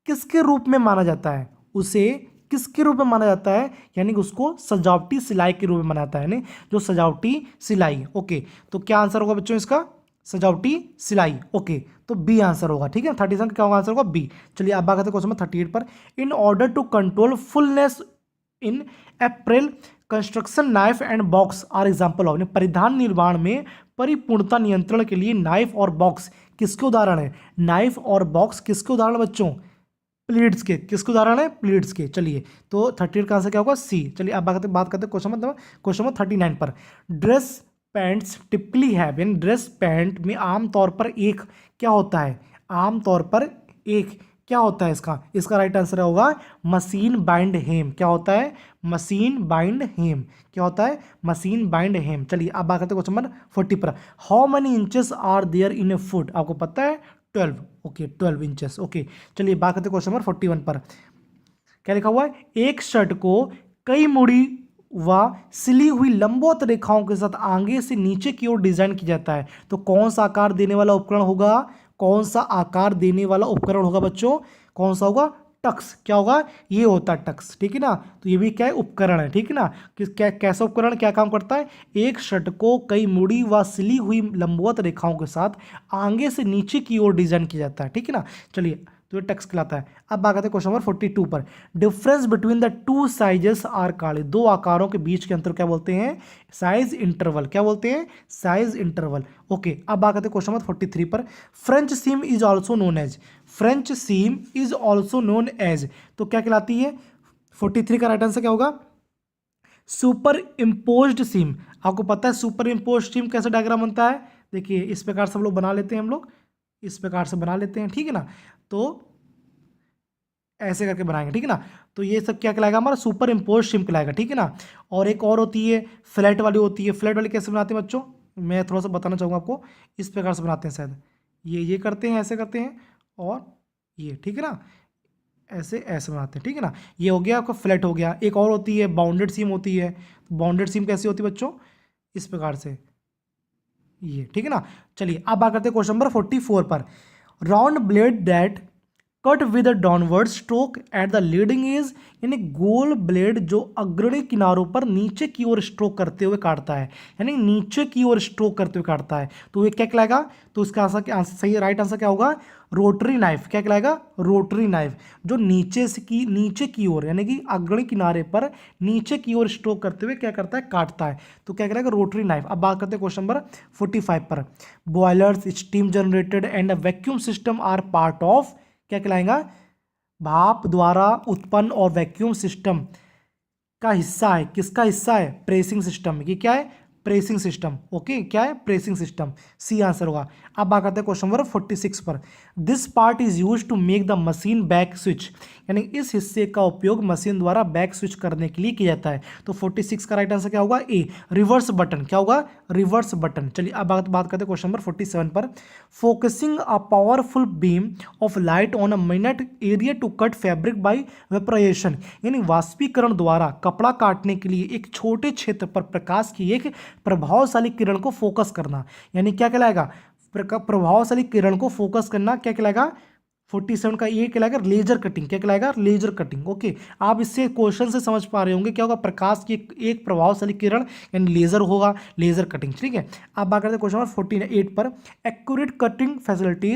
किसके रूप में माना जाता है, उसे किसके रूप में माना जाता है, यानी कि उसको सजावटी सिलाई के रूप में माना जाता है, यानी जो सजावटी सिलाई। ओके, तो क्या आंसर होगा बच्चों इसका, सजावटी सिलाई। ओके, तो बी आंसर होगा। ठीक है, 37 का क्या होगा आंसर होगा, बी। चलिए अब बात करते हैं क्वेश्चन नंबर 38 पर। In order to control fullness in apparel construction knife and box are example of. परिधान निर्माण में परिपूर्णता नियंत्रण के लिए नाइफ और बॉक्स किसके उदाहरण है, नाइफ और बॉक्स किसके उदाहरण है बच्चों, प्लीट्स के। किसके उदाहरण है, प्लीट्स के। चलिए तो 38 का आंसर क्या होगा, सी। चलिए अब बात करते हैं क्वेश्चन नंबर 39 पर। ड्रेस पैंट्स टिपिकली हैव, यानी ड्रेस पैंट में आमतौर पर एक क्या होता है, आमतौर पर एक क्या होता है, इसका राइट आंसर होगा मशीन बाइंड हेम। क्या होता है, मशीन बाइंड हेम। क्या होता है, मशीन बाइंड हेम। चलिए अब बात करते हैं क्वेश्चन नंबर 40 पर। How many inches are there in a foot, आपको पता है 12। Okay, 12 inches. ओके, चलिए बात करते हैं क्वेश्चन नंबर 41 पर। क्या लिखा हुआ है, एक शर्ट को कई मुड़ी व सिली हुई लंबवत रेखाओं के साथ आगे से नीचे की ओर डिजाइन किया जाता है, तो कौन सा आकार देने वाला उपकरण होगा, कौन सा आकार देने वाला उपकरण होगा बच्चों, कौन सा होगा, टक्स। क्या होगा, ये होता है टक्स। ठीक है ना, तो ये भी क्या है, उपकरण है। ठीक है ना, क्या कैसा उपकरण क्या काम करता है, एक शर्ट को कई मुड़ी व सिली हुई लंबवत रेखाओं के साथ आगे से नीचे की ओर डिजाइन किया जाता है। ठीक है ना, चलिए तो ये टक्स कहलाता है। अब बात करते हैं क्वेश्चन नंबर 42 पर। Difference between the two sizes are called, दो आकारों के बीच के अंतर क्या बोलते हैं, साइज इंटरवल। क्या बोलते हैं, साइज इंटरवल। ओके, अब बात करते हैं क्वेश्चन नंबर 43 पर। French seam is also known as, French seam is also known as, तो क्या कहलाती है, 43 का राइट आंसर क्या होगा, सुपर इम्पोज्ड सीम। आपको पता है सुपर इम्पोज्ड सीम कैसे डायग्राम बनता है, देखिए इस प्रकार से हम लोग बना लेते हैं, हम लोग इस प्रकार से बना लेते हैं। ठीक है ना, तो ऐसे करके बनाएंगे। ठीक है ना, तो ये सब क्या कहलाएगा, हमारा सुपर इम्पोज सिम कहलाएगा। ठीक है ना, और एक और होती है फ्लैट वाली होती है। फ्लैट वाली कैसे बनाते हैं बच्चों, मैं थोड़ा सा बताना चाहूँगा आपको। इस प्रकार से बनाते हैं, शायद ये करते हैं, ऐसे करते हैं, और ये। ठीक है ना, ऐसे ऐसे बनाते हैं। ठीक है ना, ये हो गया आपका फ्लैट हो गया। एक और होती है बाउंडेड सीम होती है। बाउंडेड सीम कैसी होती है बच्चों, इस प्रकार से ये। ठीक है ना, चलिए अब बात करते हैं क्वेश्चन नंबर 44 पर। Round blade that cut with downward stroke at the leading edge, यानी गोल ब्लेड जो अग्रणी किनारों पर नीचे की ओर स्ट्रोक करते हुए काटता है, यानी नीचे की ओर स्ट्रोक करते हुए काटता है, तो ये क्या कहलाएगा, तो इसका आंसर सही राइट आंसर क्या होगा, रोटरी नाइफ। क्या कहलाएगा, रोटरी नाइफ, जो नीचे की ओर यानी कि अग्रणी किनारे पर नीचे की ओर स्ट्रोक करते हुए क्या करता है, काटता है, तो क्या कहलाएगा, रोटरी नाइफ। अब बात करते हैं क्वेश्चन नंबर 45 पर। Boilers, steam generated and vacuum system are part of, क्या कहलाएगा, भाप द्वारा उत्पन्न और वैक्यूम सिस्टम का हिस्सा है। किसका हिस्सा है, प्रेसिंग सिस्टम। ये क्या है, प्रेसिंग सिस्टम। ओके, क्या है, प्रेसिंग सिस्टम, सी आंसर होगा। अब बात करते हैं क्वेश्चन नंबर 46 पर। This part is use to make the machine back switch, यानी इस हिस्से का उपयोग मशीन द्वारा बैक स्विच करने के लिए किया जाता है, तो 46 का राइट आंसर क्या होगा, ए, रिवर्स बटन। क्या होगा, रिवर्स बटन। चलिए अब बात करते हैं क्वेश्चन नंबर 47 पर। Focusing a powerful beam of light on a minute area to cut fabric by vaporization, यानी वाष्पीकरण द्वारा कपड़ा काटने के लिए एक छोटे क्षेत्र पर प्रकाश की एक प्रभावशाली किरण को फोकस करना, यानी क्या कहलाएगा, प्रभावशाली किरण को फोकस करना क्या कहलाएगा, 47 का ये कहलाएगा लेजर कटिंग। क्या कहलाएगा, लेजर कटिंग। ओके, आप इससे क्वेश्चन से समझ पा रहे होंगे क्या होगा, प्रकाश की एक प्रभावशाली किरण यानी लेजर होगा, लेजर कटिंग। ठीक है, आप बात करते हैं क्वेश्चन नंबर 48 पर। Accurate cutting facility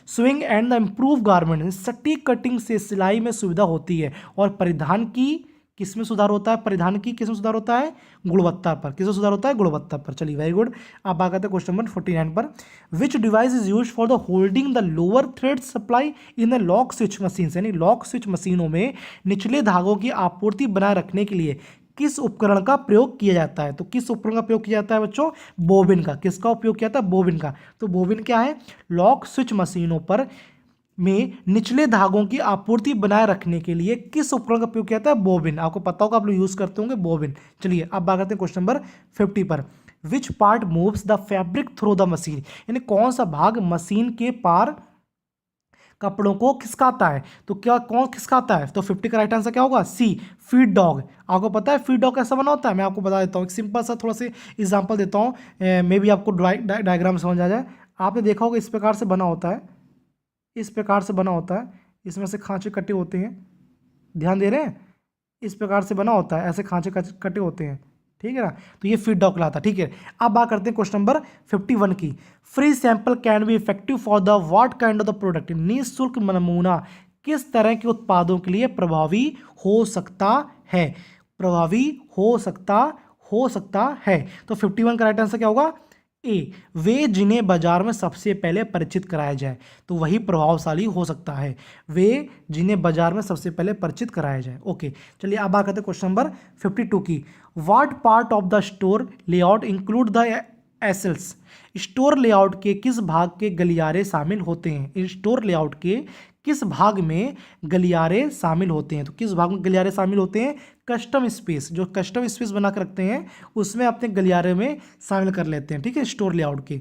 swing and the improve garment, सटीक कटिंग से सिलाई में सुविधा होती है और परिधान की किस में सुधार होता है, परिधान की किस में सुधार होता है, गुणवत्ता पर। किस में सुधार होता है, गुणवत्ता पर। चलिए वेरी गुड। अब बात करते हैं क्वेश्चन नंबर 49 पर। विच device is use for the holding the lower thread supply in the lock switch machine, यानी लॉक स्विच मशीनों में निचले धागों की आपूर्ति बनाए रखने के लिए किस उपकरण का प्रयोग किया जाता है, तो किस उपकरण का प्रयोग किया जाता है बच्चों, बोबिन का। किसका उपयोग किया जाता है, बोबिन का। तो बोबिन क्या है, लॉक स्विच मशीनों पर में निचले धागों की आपूर्ति बनाए रखने के लिए किस उपकरण का उपयोग किया जाता है, बोबिन। आपको पता होगा, आप लोग यूज करते होंगे बोबिन। चलिए अब बात करते हैं क्वेश्चन नंबर 50 पर। Which part moves the fabric through the machine, यानी कौन सा भाग मशीन के पार कपड़ों को खिसकाता है, तो क्या कौन खिसकाता है, तो 50 का राइट आंसर क्या होगा, सी, फीड डॉग। आपको पता है फीड डॉग कैसा बना होता है, मैं आपको बता देता हूँ, एक सिंपल सा थोड़ा सा एग्जांपल देता हूँ, मे बी आपको डायग्राम समझ आ जाए। आपने देखा होगा इस प्रकार से बना होता है, इस प्रकार से बना होता है, इसमें से खांचे कटे होते हैं, ध्यान दे रहे हैं, इस प्रकार से बना होता है, ऐसे खांचे कटे होते हैं, ठीक है ना। तो ये फीडबैक कहलाता है, ठीक है। अब बात करते हैं क्वेश्चन नंबर 51 की। Free sample can be effective for the what kind of the product. निःशुल्क नमूना किस तरह के उत्पादों के लिए प्रभावी हो सकता है, प्रभावी हो सकता है। तो 51 का राइट आंसर क्या होगा, ए, वे जिन्हें बाजार में सबसे पहले परिचित कराया जाए, तो वही प्रभावशाली हो सकता है, वे जिन्हें बाजार में सबसे पहले परिचित कराया जाए। ओके, चलिए अब बात करते हैं क्वेश्चन नंबर 52 की। What part of the store layout include the aisles. Store layout के किस भाग के गलियारे शामिल होते हैं, स्टोर लेआउट के किस भाग में गलियारे शामिल होते हैं। तो किस भाग में गलियारे शामिल होते हैं, कस्टम स्पेस, जो कस्टम स्पेस बना कर रखते हैं उसमें अपने गलियारे में शामिल कर लेते हैं, ठीक है। स्टोर लेआउट के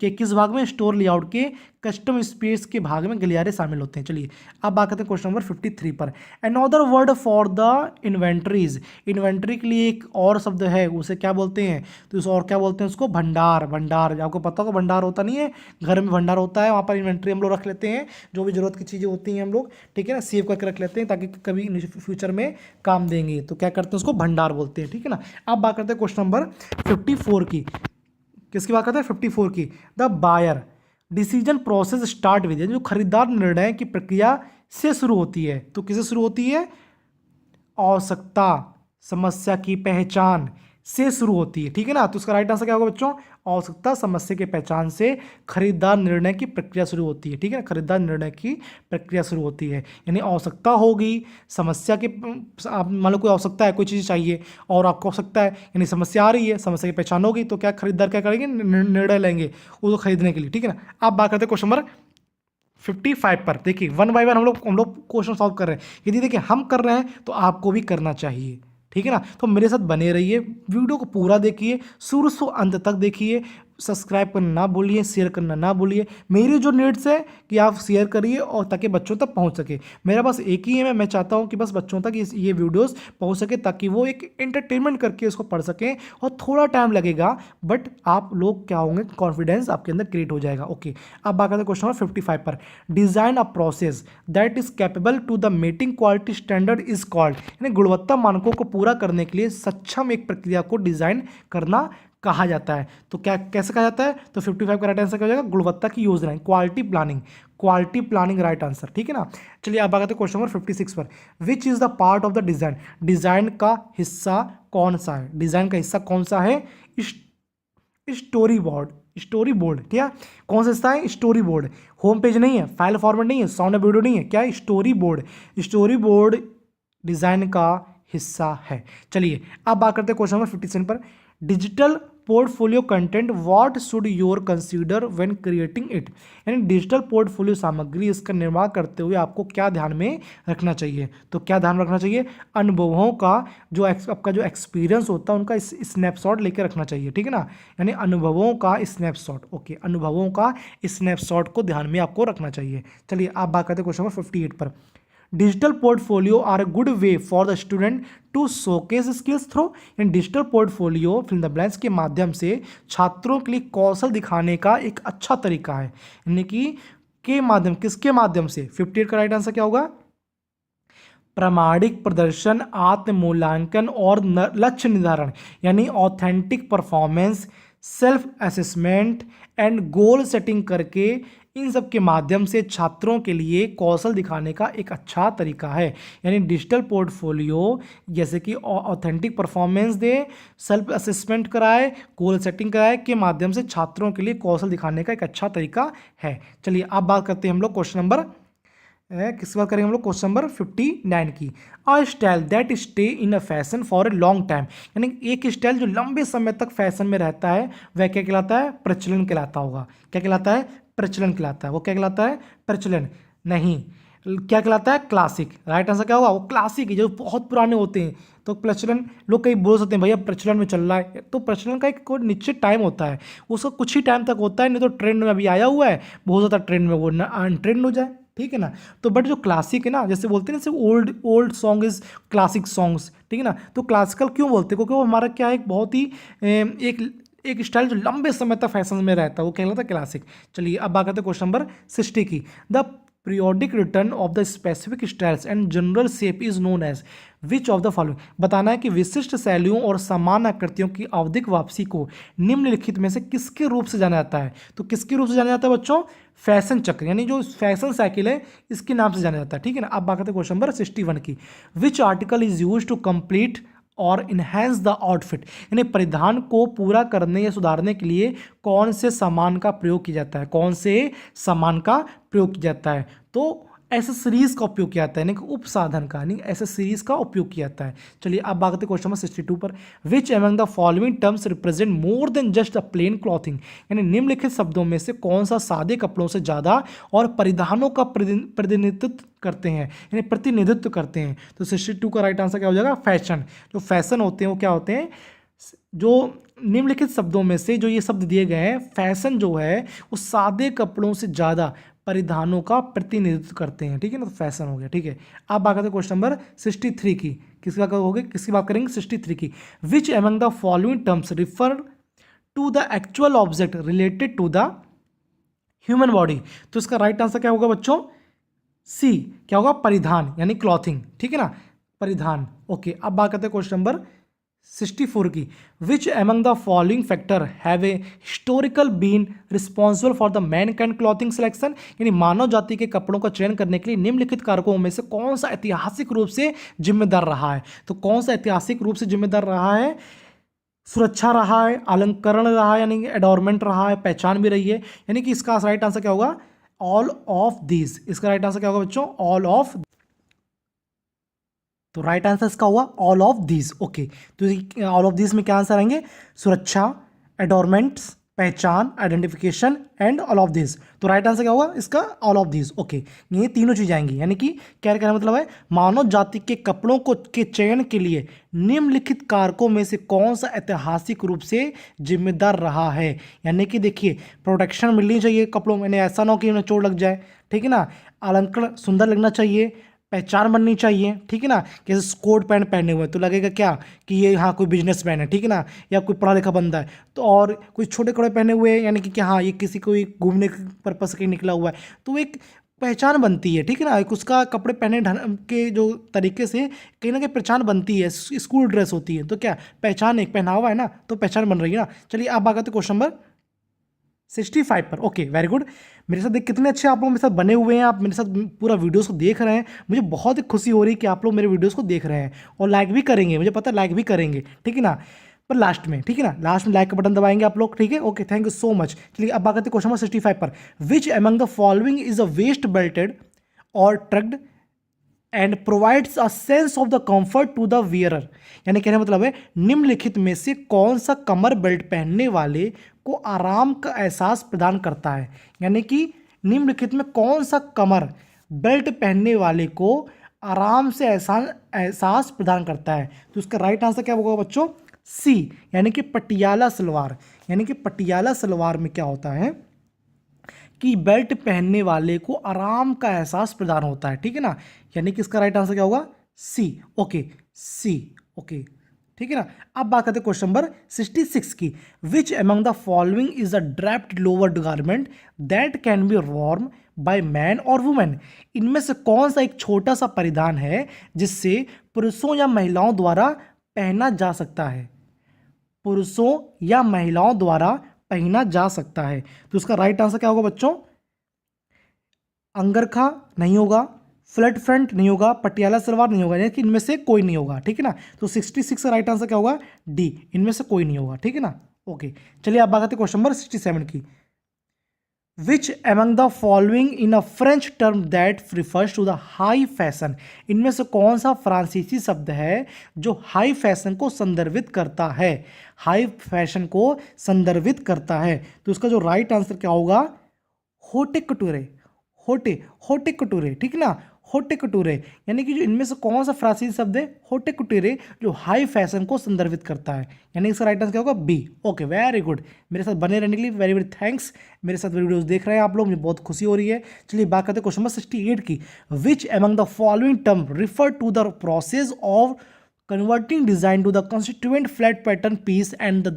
किस भाग में, स्टोर लेआउट के कस्टम स्पेस के भाग में गलियारे शामिल होते हैं। चलिए अब बात करते हैं क्वेश्चन नंबर 53 पर। Another word for the inventories. Inventory के लिए एक और शब्द है, उसे क्या बोलते हैं, तो उसे और क्या बोलते हैं, उसको भंडार। भंडार आपको पता होगा, भंडार होता नहीं है, घर में भंडार होता है, वहाँ पर इन्वेंट्री हम लोग रख लेते हैं, जो भी जरूरत की चीज़ें होती हैं हम लोग, ठीक है ना, सेव करके रख लेते हैं ताकि कभी फ्यूचर में काम देंगे, तो क्या करते हैं, उसको भंडार बोलते हैं, ठीक है ना। अब बात करते हैं क्वेश्चन नंबर 54 की। किसकी बात करते हैं, 54 की। The buyer decision process start with, जो खरीदार निर्णय की प्रक्रिया से शुरू होती है, तो किसे शुरू होती है, आवश्यकता समस्या की पहचान से शुरू होती है, ठीक है ना। तो उसका राइट आंसर क्या होगा बच्चों, आवश्यकता समस्या की पहचान से खरीदार निर्णय की प्रक्रिया शुरू होती है, ठीक है ना। खरीदार निर्णय की प्रक्रिया शुरू होती है, यानी आवश्यकता होगी, समस्या की, आप मान लो कोई आवश्यकता है, कोई चीज़ चाहिए और आपको आवश्यकता है, यानी समस्या आ रही है, समस्या की पहचान होगी, तो क्या खरीदार क्या करेंगे, निर्णय लेंगे उसको खरीदने के लिए, ठीक है ना। अब बात करते हैं क्वेश्चन नंबर 55 पर। देखिए वन बाय वन हम लोग क्वेश्चन सॉल्व कर रहे हैं, यदि देखिए हम कर रहे हैं तो आपको भी करना चाहिए, ठीक है ना। तो मेरे साथ बने रहिए, वीडियो को पूरा देखिए, शुरू से अंत तक देखिए, सब्सक्राइब करना ना भूलिए, शेयर करना ना भूलिए। मेरी जो नीड्स है कि आप शेयर करिए और ताकि बच्चों तक पहुंच सके। मेरा बस एक ही है, मैं चाहता हूं कि बस बच्चों तक ये वीडियोस पहुंच सके ताकि वो एक एंटरटेनमेंट करके इसको पढ़ सकें, और थोड़ा टाइम लगेगा बट आप लोग क्या होंगे, कॉन्फिडेंस आपके अंदर क्रिएट हो जाएगा। ओके, अब बात करते हैं क्वेश्चन नंबर 55 पर। Design a process that is capable to the meeting quality standard is called, यानी गुणवत्ता मानकों को पूरा करने के लिए सक्षम एक प्रक्रिया को डिजाइन करना कहा जाता है। तो क्या कैसे कहा जाता है, तो 55 का राइट आंसर क्या हो जाएगा, गुणवत्ता की योजना, quality planning, quality planning right answer, ठीक है ना। चलिए अब आते हैं क्वेश्चन नंबर 56 पर। Which is the part of the design, design का हिस्सा कौन सा है, डिजाइन का हिस्सा कौन सा है, स्टोरी बोर्ड, स्टोरी बोर्ड, ठीक है, कौन सा हिस्सा है, स्टोरी बोर्ड। होम पेज नहीं है, फाइल फॉर्मेट नहीं है, साउंड वीडियो नहीं है, क्या है, story board. Story board design का हिस्सा है। चलिए अब बात करते हैं क्वेश्चन नंबर 57 पर। Digital portfolio content what should your consider when creating it, यानी डिजिटल पोर्टफोलियो सामग्री इसका निर्माण करते हुए आपको क्या ध्यान में रखना चाहिए। तो क्या ध्यान रखना चाहिए, अनुभवों का जो आपका जो एक्सपीरियंस होता है उनका स्नैपशॉट लेकर रखना चाहिए, ठीक है ना, यानी अनुभवों का स्नैपशॉट। ओके, अनुभवों का स्नैपशॉट को ध्यान में आपको रखना चाहिए। चलिए आप बात करते हैं क्वेश्चन नंबर 58 पर। Digital portfolio are a good way for the student to showcase skills through, यानी digital portfolio fill the blanks के माध्यम से छात्रों के लिए कौशल दिखाने का एक अच्छा तरीका है, यानी कि के माध्यम, किसके माध्यम से, 58 का राइट आंसर क्या होगा, प्रामाणिक प्रदर्शन, आत्म मूल्यांकन और लक्ष्य निर्धारण, यानी authentic performance, self assessment and goal setting करके इन सब के माध्यम से छात्रों के लिए कौशल दिखाने का एक अच्छा तरीका है। यानी डिजिटल पोर्टफोलियो जैसे कि ऑथेंटिक परफॉर्मेंस दे, सेल्फ असेसमेंट कराए, गोल सेटिंग कराए के माध्यम से छात्रों के लिए कौशल दिखाने का एक अच्छा तरीका है। चलिए अब बात करते हैं हम लोग क्वेश्चन नंबर किस बात करेंगे हम लोग, क्वेश्चन नंबर 59 की। A style that stay in a fashion for a long time, यानी एक स्टाइल जो लंबे समय तक फैशन में रहता है वह क्या कहलाता है, प्रचलन कहलाता होगा। क्या कहलाता है, प्रचलन कहलाता है। वो क्या कहलाता है, प्रचलन नहीं, क्या कहलाता है, क्लासिक। राइट आंसर क्या होगा, वो क्लासिक है, जो बहुत पुराने होते हैं। तो प्रचलन, लोग कहीं बोल सकते हैं भैया प्रचलन में चल रहा है, तो प्रचलन का एक कोई निश्चित टाइम होता है, उसका कुछ ही टाइम तक होता है, नहीं तो ट्रेंड में अभी आया हुआ है, बहुत ज़्यादा ट्रेंड में वो अनट्रेंड हो जाए, ठीक है ना। तो बट जो क्लासिक है ना, जैसे बोलते हैं ना, जैसे old song is classic songs, ठीक है ना। तो क्लासिकल क्यों बोलते हैं, क्योंकि वो हमारा क्या है, एक बहुत ही एक स्टाइल जो लंबे समय तक फैशन में रहता है, वो कहलाता है क्लासिक। चलिए अब बात करते हैं क्वेश्चन नंबर 60 की। The periodic return of the specific styles and general shape is known as which of the following. बताना है कि विशिष्ट शैलियों और समान आकृतियों की आवधिक वापसी को निम्नलिखित में से किसके रूप से जाना जाता है। तो किसके रूप से जाना जाता है बच्चों? फैशन चक्र, यानी जो फैशन साइकिल है इसके नाम से जाना जाता है। ठीक है ना। अब बात करते हैं क्वेश्चन नंबर 61 की। Which article is use to complete और इन्हेंस द आउटफिट, यानी परिधान को पूरा करने या सुधारने के लिए कौन से सामान का प्रयोग किया जाता है? कौन से सामान का प्रयोग किया जाता है? तो एसेसरीज का उपयोग किया जाता है, यानी कि उपसाधन का, यानी एसेसरीज का उपयोग किया जाता है। चलिए अब बात करते हैं क्वेश्चन नंबर 62 पर। Which among the following terms represent more than just a plain clothing, यानी निम्नलिखित शब्दों में से कौन सा सादे कपड़ों से ज़्यादा और परिधानों का प्रतिनिधित्व करते हैं, यानी प्रतिनिधित्व करते हैं। तो 62 का राइट आंसर क्या हो जाएगा? फैशन। जो फैशन होते हैं वो क्या होते हैं? जो निम्नलिखित शब्दों में से जो ये शब्द दिए गए हैं, फैशन जो है वो सादे कपड़ों से ज़्यादा परिधानों का प्रतिनिधित्व करते हैं। ठीक है ना। तो फैशन हो गया। ठीक है। अब बात करते हैं क्वेश्चन नंबर 63 की। किसकी बात करोगे? किसकी बात करेंगे? 63 की। Which among the following terms refer to the actual object related to the human body. तो इसका राइट आंसर क्या होगा बच्चों? सी। क्या होगा? परिधान, यानी क्लॉथिंग। ठीक है ना। परिधान। ओके। अब बात करते हैं क्वेश्चन नंबर 64 की। Which among the following factor have a historical been responsible for the mankind clothing selection, यानी मानव जाति के कपड़ों का चयन करने के लिए निम्नलिखित कारकों में से कौन सा ऐतिहासिक रूप से जिम्मेदार रहा है? तो कौन सा ऐतिहासिक रूप से जिम्मेदार रहा है? सुरक्षा रहा है, अलंकरण रहा है, यानी एडोरमेंट रहा है, पहचान भी रही है, यानी कि इसका राइट आंसर क्या होगा? All of these. इसका राइट आंसर क्या होगा बच्चों? All of. तो राइट आंसर इसका हुआ ऑल ऑफ दीज। ओके। तो ऑल ऑफ दीज में क्या आंसर आएंगे? सुरक्षा, एडोरमेंट्स, पहचान, identification and all of these. तो राइट आंसर क्या होगा इसका? All of these. ओके। ये तीनों चीजें आएंगी, यानी कि क्या कहना मतलब है, मानव जाति के कपड़ों को के चयन के लिए निम्नलिखित कारकों में से कौन सा ऐतिहासिक रूप से जिम्मेदार रहा है। यानी कि देखिए, प्रोटेक्शन मिलनी चाहिए कपड़ों में, ऐसा ना हो कि उन्हें चोट लग जाए। ठीक है ना। अलंकरण सुंदर लगना चाहिए, पहचान बननी चाहिए। ठीक है ना। जैसे कोट पैंट पहने हुए तो लगेगा क्या कि ये हाँ कोई बिजनेसमैन है। ठीक है ना। या कोई पढ़ा लिखा बंदा है। तो और कोई छोटे कपड़े पहने हुए हैं, यानी कि हाँ ये किसी कोई घूमने के पर्पज से निकला हुआ है, तो एक पहचान बनती है। ठीक है ना। एक उसका कपड़े पहने ढंग के जो तरीके से कहीं ना कहीं पहचान बनती है। स्कूल ड्रेस होती है तो क्या पहचान, एक पहनावा है ना, तो पहचान बन रही है ना। चलिए आप बात करते हैं क्वेश्चन नंबर 65 पर। Okay, very good. मेरे साथ देख कितने अच्छे आप लोग मेरे साथ बने हुए हैं, आप मेरे साथ पूरा वीडियोस को देख रहे हैं। मुझे बहुत ही खुशी हो रही है कि आप लोग मेरे वीडियोस को देख रहे हैं और लाइक भी करेंगे, मुझे पता है लाइक भी करेंगे। ठीक है ना। पर लास्ट में, ठीक है ना, लास्ट में लाइक का बटन दबाएंगे आप लोग। ठीक है। Okay, thank you so much. चलिए अब बात करते हैं क्वेश्चन नंबर 65 पर। Which among the following is a waist belted or tucked and provides a sense of the comfort to the wearer, यानी कहने का मतलब है निम्नलिखित में से कौन सा कमर बेल्ट पहनने वाले को आराम का एहसास प्रदान करता है। यानी कि निम्नलिखित में कौन सा कमर बेल्ट पहनने वाले को आराम से एहसास प्रदान करता है। तो उसका राइट आंसर क्या होगा बच्चों? सी, यानी कि पटियाला सलवार। यानी कि पटियाला सलवार में क्या होता है कि बेल्ट पहनने वाले को आराम का एहसास प्रदान होता है। ठीक है ना। यानी कि इसका राइट आंसर क्या होगा? सी। ओके, सी। ओके, ठीक है ना। अब बात करते हैं क्वेश्चन नंबर 66 की। Which among the following is a draped lower garment that can be worn by man और वुमेन, इनमें से कौन सा एक छोटा सा परिधान है जिससे पुरुषों या महिलाओं द्वारा पहना जा सकता है? पुरुषों या महिलाओं द्वारा पहना जा सकता है। तो उसका राइट आंसर क्या होगा बच्चों? अंगरखा नहीं होगा, फ्लड फ्रंट नहीं होगा, पटियाला सलवार नहीं होगा, यानी कि इनमें से कोई नहीं होगा। ठीक है ना। तो 66 का राइट आंसर क्या होगा? डी, इनमें से कोई नहीं होगा। ठीक है ना। ओके, चलिए आप बात करते हैं क्वेश्चन नंबर 67 की। Which among the following in a French term that refers to the high fashion, इनमें से कौन सा फ्रांसीसी शब्द है जो हाई फैशन को संदर्भित करता है? हाई फैशन को संदर्भित करता है। तो उसका जो राइट आंसर क्या होगा? होटे कटोरे। होटे, होटे कटोरे। ठीक है ना। होटे कटोरे, यानी कि जो इनमें से कौन सा फ्रांसीसी शब्द है? होटे कटोरे, जो हाई फैशन को संदर्भित करता है। यानी इसका राइट आंसर क्या होगा? बी। Okay, very good. मेरे साथ बने रहने के लिए वेरी वेरी थैंक्स। मेरे साथ वीडियोस देख रहे हैं आप लोग, मुझे बहुत खुशी हो रही है। चलिए बात करते हैं क्वेश्चन नंबर 68 की। Which among the following term refer to the process of converting design to the constituent flat pattern piece and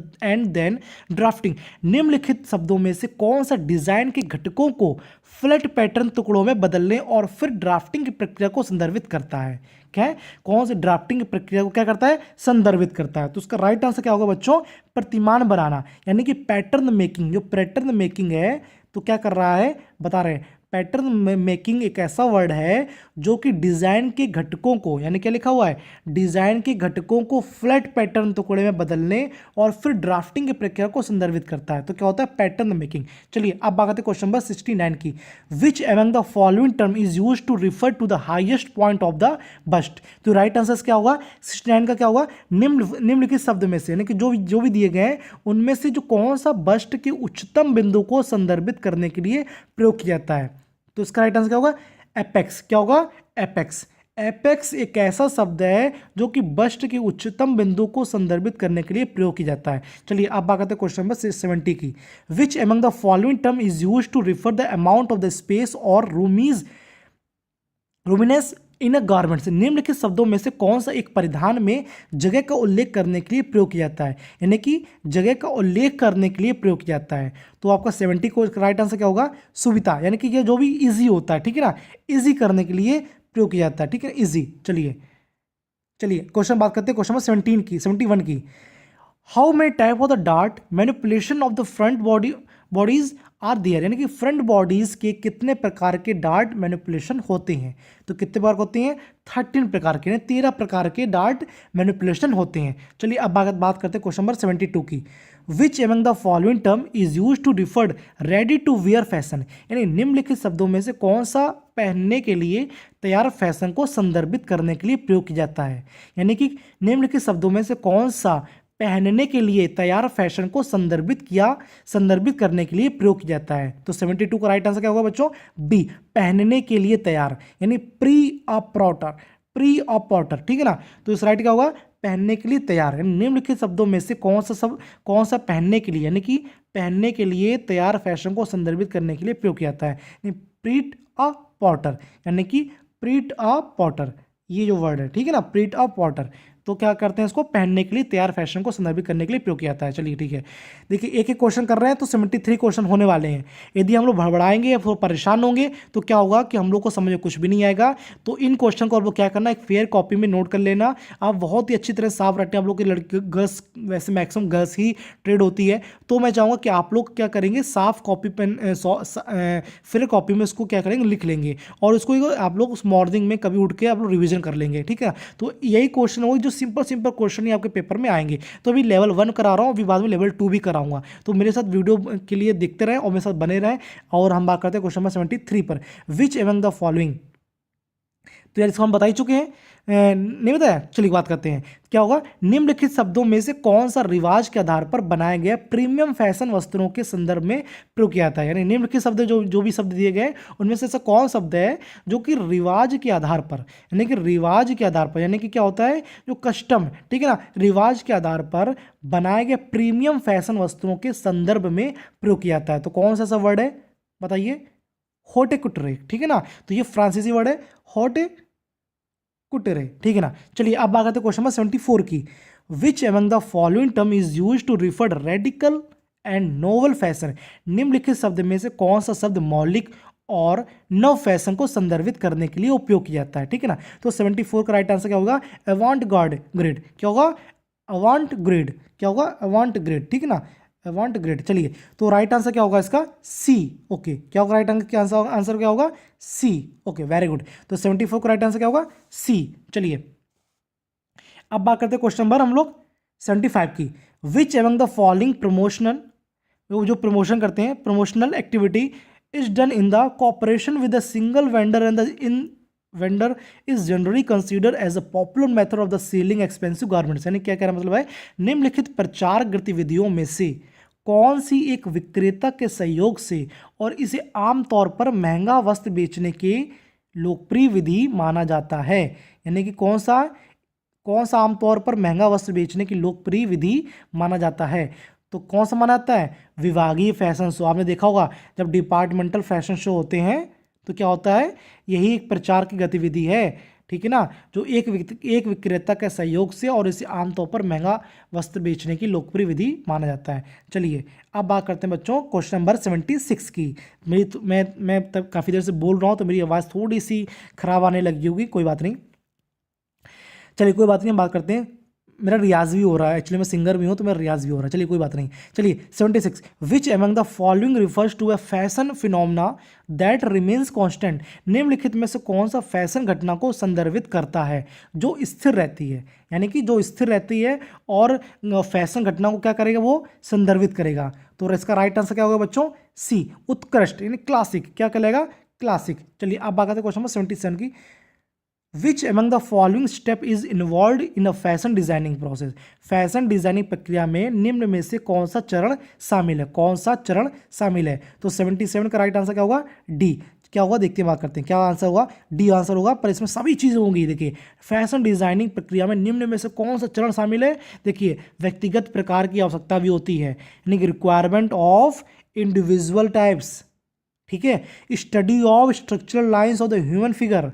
then drafting. निम्नलिखित शब्दों में से कौन सा डिजाइन के घटकों को फ्लैट पैटर्न टुकड़ों में बदलने और फिर ड्राफ्टिंग की प्रक्रिया को संदर्भित करता है? क्या है? कौन सी ड्राफ्टिंग की प्रक्रिया को क्या करता है? संदर्भित करता है। तो उसका राइट आंसर क्या होगा बच्चों? प्रतिमान बनाना, यानी कि पैटर्न मेकिंग। जो पैटर्न मेकिंग है तो क्या कर रहा है, बता रहे हैं। पैटर्न मेकिंग एक ऐसा वर्ड है जो कि डिजाइन के घटकों को, यानी क्या लिखा हुआ है, डिजाइन के घटकों को फ्लैट पैटर्न टुकड़े में बदलने और फिर ड्राफ्टिंग की प्रक्रिया को संदर्भित करता है। तो क्या होता है? Pattern making. चलिए अब बात करते हैं क्वेश्चन नंबर 69 की। Which among the following term is use to refer to the highest point of the bust? तो राइट आंसर क्या होगा? 69 का क्या होगा? निम्नलिखित शब्द में से, यानी कि जो भी दिए गए हैं उनमें से जो कौन सा बस्ट के उच्चतम बिंदु को संदर्भित करने के लिए प्रयोग किया जाता है? तो इसका राइट आंसर क्या होगा? एपेक्स। क्या होगा? एपेक्स। एपेक्स एक ऐसा शब्द है जो कि बस्ट के उच्चतम बिंदु को संदर्भित करने के लिए प्रयोग किया जाता है। चलिए अब बात करते हैं क्वेश्चन नंबर 70 की। Which among the following term is used to refer the amount of the space और रूमिनेस इन अ गारमेंट्स? निम्नलिखित शब्दों में से कौन सा एक परिधान में जगह का उल्लेख करने के लिए प्रयोग किया जाता है? यानी कि जगह का उल्लेख करने के लिए प्रयोग किया जाता है। तो आपका 70 को राइट आंसर क्या होगा? सुविधा, यानी कि ये जो भी इजी होता है, ठीक है ना, इजी करने के लिए प्रयोग किया जाता है, ठीक है, इजी। चलिए क्वेश्चन बात करते हैं क्वेश्चन नंबर 71 की। How many type of the dart manipulation of the front bodice are there? यानी कि फ्रंट बॉडीज के कितने प्रकार के डार्ट मैनिपुलेशन होते हैं? तो कितने प्रकार होते हैं? 13 प्रकार के, 13 प्रकार के डार्ट मैनिपुलेशन होते हैं। चलिए अब बात करते हैं क्वेश्चन नंबर 72 की। Which among the following term is use to refer ready to wear fashion? यानी निम्नलिखित शब्दों में से कौन सा पहनने के लिए तैयार फैशन को संदर्भित करने के लिए प्रयोग किया जाता है? यानी कि निम्नलिखित शब्दों में से कौन सा पहनने के लिए तैयार फैशन को संदर्भित करने के लिए प्रयोग किया जाता है? तो 72 का राइट आंसर क्या होगा बच्चों? बी, पहनने के लिए तैयार, यानी प्री ऑफ पॉटर, ठीक है ना। तो इस राइट क्या होगा? पहनने के लिए तैयार। निम्नलिखित शब्दों में से कौन सा पहनने के लिए, यानी कि पहनने के लिए तैयार फैशन को संदर्भित करने के लिए प्रयोग किया जाता है? प्रीट अ पॉटर, यानी कि प्रीट अ पॉटर, ये जो वर्ड है, ठीक है ना, प्रीट अ पॉटर। तो क्या करते हैं? इसको पहनने के लिए तैयार फैशन को संदर्भित करने के लिए प्रयोग किया जाता है। चलिए ठीक है, देखिए एक एक क्वेश्चन कर रहे हैं तो 73 क्वेश्चन होने वाले हैं। यदि हम लोग भड़बड़ाएंगे या फिर परेशान होंगे तो क्या होगा कि हम लोग को समझ में कुछ भी नहीं आएगा। तो इन क्वेश्चन को आप लोग क्या करना, एक फेयर कॉपी में नोट कर लेना। आप बहुत ही अच्छी तरह साफ रखें। आप लोग की लड़की गर्ल्स, वैसे मैक्सिमम गर्ल्स ही ट्रेड होती है, तो मैं चाहूँगा कि आप लोग क्या करेंगे, साफ कॉपी पेन फेयर कॉपी में इसको क्या करेंगे, लिख लेंगे और इसको आप लोग उस मॉर्निंग में कभी उठ के आप लोग रिविजन कर लेंगे, ठीक है। तो यही क्वेश्चन होगा जो सिंपल क्वेश्चन ही आपके पेपर में आएंगे। तो अभी लेवल 1 करा रहा हूँ, अभी बाद में लेवल 2 भी कराऊंगा। तो मेरे साथ वीडियो के लिए देखते रहें और मेरे साथ बने रहें। और हम बात करते हैं क्वेश्चन नंबर 73 पर। Which among the following? तो यार इसको हम बता ही चुके हैं, नहीं बताया। चलिए बात करते हैं क्या होगा। निम्नलिखित शब्दों में से कौन सा रिवाज के आधार पर बनाया गया प्रीमियम फैशन वस्त्रों के संदर्भ में प्रयोग किया जाता है? यानी निम्नलिखित शब्द जो भी शब्द दिए गए उनमें से ऐसा कौन शब्द है जो कि रिवाज के आधार पर, यानी कि रिवाज के आधार पर, यानी कि क्या होता है, जो कस्टम, ठीक है ना, रिवाज के आधार पर बनाए गए प्रीमियम फैशन वस्त्रों के संदर्भ में प्रयोग किया जाता है? तो कौन सा वर्ड है बताइए? होटे कुटरे, ठीक है ना। तो ये फ्रांसीसी वर्ड है, होटे कुटेरे, ठीक है ना। चलिए अब बात करते हैं क्वेश्चन नंबर 74 की। Which among the following term is use to refer radical and novel fashion? निम्नलिखित शब्द में से कौन सा शब्द मौलिक और नव फैशन को संदर्भित करने के लिए उपयोग किया जाता है? ठीक है ना। तो 74 का राइट आंसर क्या होगा? अवांट ग्रेड। क्या होगा? अवांट ग्रेड। क्या होगा? अवांट ग्रेड, ठीक है ना, अवांट ग्रेड। चलिए तो राइट आंसर क्या होगा इसका? सी। ओके, क्या होगा राइट आंसर क्या होगा? सी। Okay, very good. तो 74 का राइट आंसर क्या होगा? सी। चलिए अब बात करते हैं क्वेश्चन नंबर हम लोग 75 की। Which among the following promotional, जो प्रमोशन करते हैं, promotional activity is done in the cooperation with a single vendor and the in vendor is generally consider as a popular method of the selling expensive garments? यानी क्या कहना मतलब है, निम्नलिखित प्रचार गतिविधियों में से कौन सी एक विक्रेता के सहयोग से और इसे आमतौर पर महंगा वस्त्र बेचने के लोकप्रिय विधि माना जाता है? यानी कि कौन सा आमतौर पर महंगा वस्त्र बेचने की लोकप्रिय विधि माना जाता है? तो कौन सा माना जाता है? विभागीय फैशन शो। आपने देखा होगा जब डिपार्टमेंटल फैशन शो होते हैं तो क्या होता है, यही एक प्रचार की गतिविधि है। ठीक है ना, जो एक विक्रेता के सहयोग से, और इसे आमतौर पर महंगा वस्त्र बेचने की लोकप्रिय विधि माना जाता है। चलिए अब बात करते हैं बच्चों क्वेश्चन नंबर 76 की। मेरी तो मैं तब काफ़ी देर से बोल रहा हूँ तो मेरी आवाज़ थोड़ी सी खराब आने लगी होगी, कोई बात नहीं। चलिए कोई बात नहीं, हम बात करते हैं। मेरा रियाज भी हो रहा है, एक्चुअली मैं सिंगर भी हूँ तो मेरा रियाज भी हो रहा है। चलिए कोई बात नहीं। चलिए 76, which among the following refers to a fashion phenomena that remains constant. निम्नलिखित में से कौन सा फैशन घटना को संदर्भित करता है जो स्थिर रहती है, यानी कि जो स्थिर रहती है और फैशन घटना को क्या करेगा, वो संदर्भित करेगा। तो इसका राइट आंसर क्या होगा बच्चों, सी, उत्कृष्ट यानी क्लासिक। क्या कहलाएगा, क्लासिक। चलिए अब बात करते हैं क्वेश्चन नंबर 77 की। Which among the following step is involve in a fashion designing process. Fashion designing प्रक्रिया में निम्न में से कौन सा चरण शामिल है, कौन सा चरण शामिल है। तो 77 का राइट आंसर क्या होगा, डी। क्या होगा देखते हैं, बात करते हैं क्या आंसर होगा, डी आंसर होगा। पर इसमें सभी चीज़ें होंगी। देखिए फैशन डिजाइनिंग प्रक्रिया में निम्न में से कौन सा चरण शामिल है। देखिए व्यक्तिगत प्रकार की आवश्यकता भी होती है, यानी कि रिक्वायरमेंट ऑफ इंडिविजुअल टाइप्स, ठीक है। Study of structural lines of the human figure,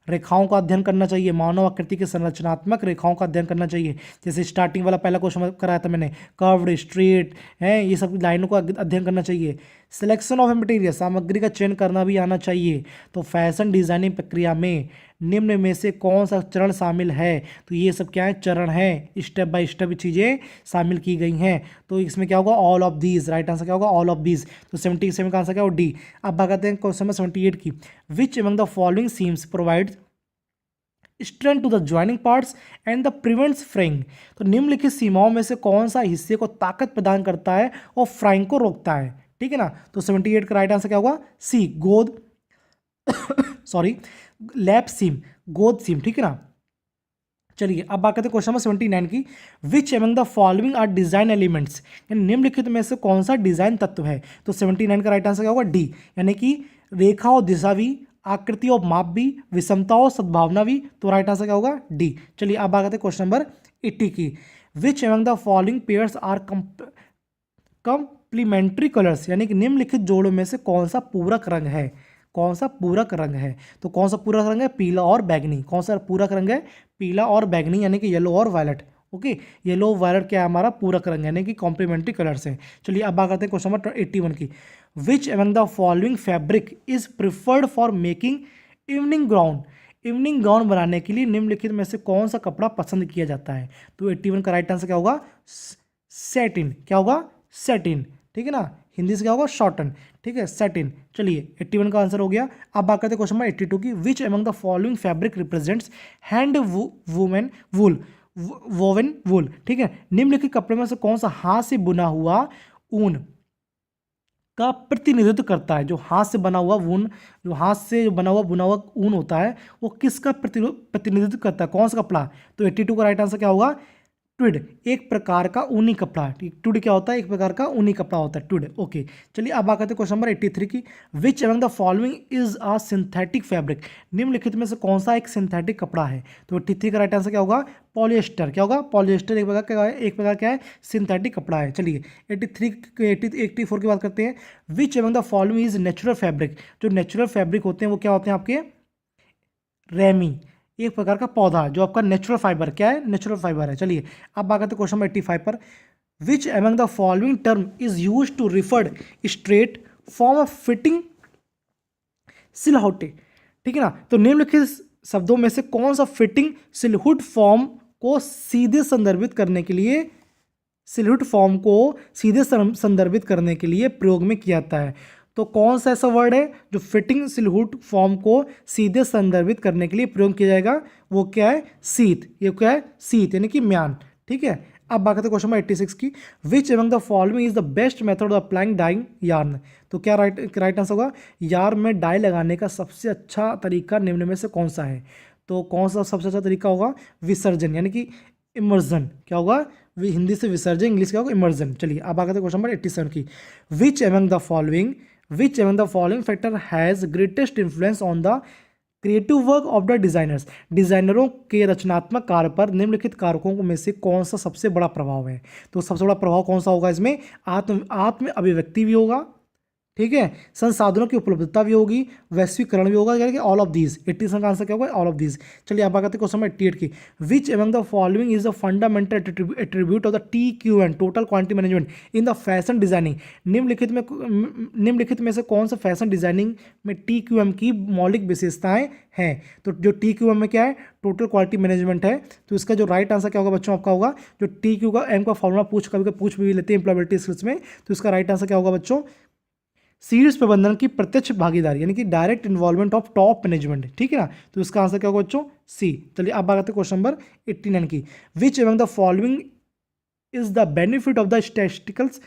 रेखाओं का अध्ययन करना चाहिए, मानव आकृति के संरचनात्मक रेखाओं का अध्ययन करना चाहिए। जैसे स्टार्टिंग वाला पहला क्वेश्चन कराया था मैंने, कर्व्ड, स्ट्रेट है, ये सब लाइनों का अध्ययन करना चाहिए। सिलेक्शन ऑफ मटेरियल, सामग्री का चयन करना भी आना चाहिए। तो फैशन डिजाइनिंग प्रक्रिया में निम्न में से कौन सा चरण शामिल है। तो ये सब क्या है, चरण है, स्टेप बाय स्टेप चीज़ें शामिल की गई हैं। तो इसमें क्या होगा, all of these. Right answer क्या होगा, ऑल ऑफ दीज। तो 77 का आंसर क्या होगा, डी। अब बात करते हैं क्वेश्चन नंबर 78 की। Which among the following seams provide strength to the joining parts and the prevents fraying. तो निम्नलिखित सीमाओं में से कौन सा हिस्से को ताकत प्रदान करता है और फ्राइंग को रोकता है, ठीक है ना। तो 78 का राइट आंसर क्या होगा, सी, गोद सॉरी लैप सीम, गोद सीम, ठीक है ना। चलिए अब बात करते हैं क्वेश्चन नंबर 79 की। Which among the following are design elements, यानी निम्नलिखित में से कौन सा डिजाइन तत्व है। तो 79 का राइट आंसर क्या होगा, डी, यानी कि रेखा और दिशा भी, आकृति और माप भी, विषमता और सद्भावना भी। तो राइट आंसर क्या होगा, डी। चलिए अब बात करते हैं क्वेश्चन नंबर 80 की। Which among the following pairs are complementary colours, यानी कि निम्नलिखित जोड़ों में से कौन सा पूरक रंग है, कौन सा पूरक रंग है। तो कौन सा पूरक रंग है, पीला और बैगनी। कौन सा पूरक रंग है, पीला और बैगनी, यानी कि येलो और वायलेट। ओके, येलो वायलेट क्या है हमारा पूरक रंग, यानी कि कॉम्प्लीमेंट्री कलर्स है। चलिए अब बात करते हैं क्वेश्चन नंबर 81 की। Which among the following fabric is preferred for making evening gown. Evening gown बनाने के लिए निम्नलिखित में से कौन सा कपड़ा पसंद किया जाता है। तो 81 का राइट आंसर क्या होगा, सैटिन। क्या होगा, सैटिन, ठीक है ना। हिंदी से क्या होगा, शॉर्टन, ठीक है, सैटिन। चलिए 81 का आंसर हो गया। अब बात करते हैं क्वेश्चन नंबर 82 की। Which among the following fabric represents hand woven wool, woven wool, ठीक है। निम्नलिखित कपड़े में से कौन सा हाथ से बुना हुआ ऊन का प्रतिनिधित्व करता है। जो हाथ से बना हुआ ऊन, जो हाथ से जो बना हुआ बुना हुआ ऊन होता है, वो किसका प्रतिनिधित्व करता है, कौन सा कपड़ा। तो 82 का राइट आंसर क्या होगा, ट्विड, एक प्रकार का ऊनी कपड़ा। ट्विड क्या होता है, एक प्रकार का ऊनी कपड़ा होता है, ट्विड। ओके, चलिए अब बात करते हैं क्वेश्चन नंबर 83 की। Which among the following is a synthetic fabric. निम्नलिखित में से कौन सा एक सिंथेटिक कपड़ा है। तो 83 का राइट आंसर क्या होगा, पॉलिएस्टर। क्या होगा, पॉलिएस्टर एक प्रकार क्या है, एक प्रकार क्या है, सिंथेटिक कपड़ा है। चलिए 84 की बात करते हैं। विच among the following is natural fabric. जो नेचुरल फैब्रिक होते हैं वो क्या होते हैं आपके, रेमी, एक प्रकार का पौधा जो आपका नेचुरल फाइबर, क्या है, नेचुरल फाइबर है। चलिए अब बात करते हैं क्वेश्चन नंबर 85 पर। Which among the following term is used to refer straight form of fitting silhouette, ठीक है ना। तो निम्नलिखित शब्दों में से कौन सा फिटिंग सिलहुट फॉर्म को सीधे संदर्भित करने के लिए, सिलहुट फॉर्म को सीधे संदर्भित करने के लिए प्रयोग में किया जाता है। तो कौन सा ऐसा वर्ड है जो फिटिंग सिलहुट फॉर्म को सीधे संदर्भित करने के लिए प्रयोग किया जाएगा, वो क्या है, सीत। ये क्या है, सीत, यानी कि म्यान, ठीक है। अब बात करते हैं क्वेश्चन नंबर 86 की। Which among the following is the best method of applying dyeing yarn. तो क्या राइट आंसर होगा, यार्न में डाई लगाने का सबसे अच्छा तरीका निम्न में से कौन सा है। तो कौन सा सबसे अच्छा तरीका होगा, विसर्जन, यानी कि इमर्जन। क्या होगा, हिंदी से विसर्जन, इंग्लिश क्या होगा, इमर्जन। चलिए अब आगे क्वेश्चन नंबर 87 की। Which among the following factor has greatest influence on the creative work of the designers. डिजाइनरों के रचनात्मक कार्य पर निम्नलिखित कारकों में से कौन सा सबसे बड़ा प्रभाव है। तो सबसे बड़ा प्रभाव कौन सा होगा इसमें, आत्म अभिव्यक्ति भी होगा, ठीक है, संसाधनों की उपलब्धता भी होगी, वैश्वीकरण भी होगा, यानी कि ऑल ऑफ दीज। 87 का आंसर क्या होगा, ऑल ऑफ दीज। चलिए आप बात करते हैं क्वेश्चन नंबर 88 की। Which among the following is the fundamental attribute of the TQM total quantity management in the fashion designing. निम्नलिखित में से कौन सा फैशन डिजाइनिंग में TQM की मौलिक विशेषताएं हैं? तो जो TQM में क्या है, टोटल क्वालिटी मैनेजमेंट है। तो इसका जो राइट आंसर क्या होगा बच्चों आपका होगा, जो TQ का M का फॉर्मूला कभी पूछ भी लेते हैं एम्प्लॉयबिलिटी स्किल्स में, तो इसका राइट आंसर क्या होगा बच्चों, सीड्स प्रबंधन की प्रत्यक्ष भागीदारी, यानी कि direct involvement of top management. ठीक है ना, तो इसका आंसर क्या होगा बच्चों, सी। चलिए अब बात करते हैं क्वेश्चन नंबर 89 की। Which among the following is the benefit of the statisticals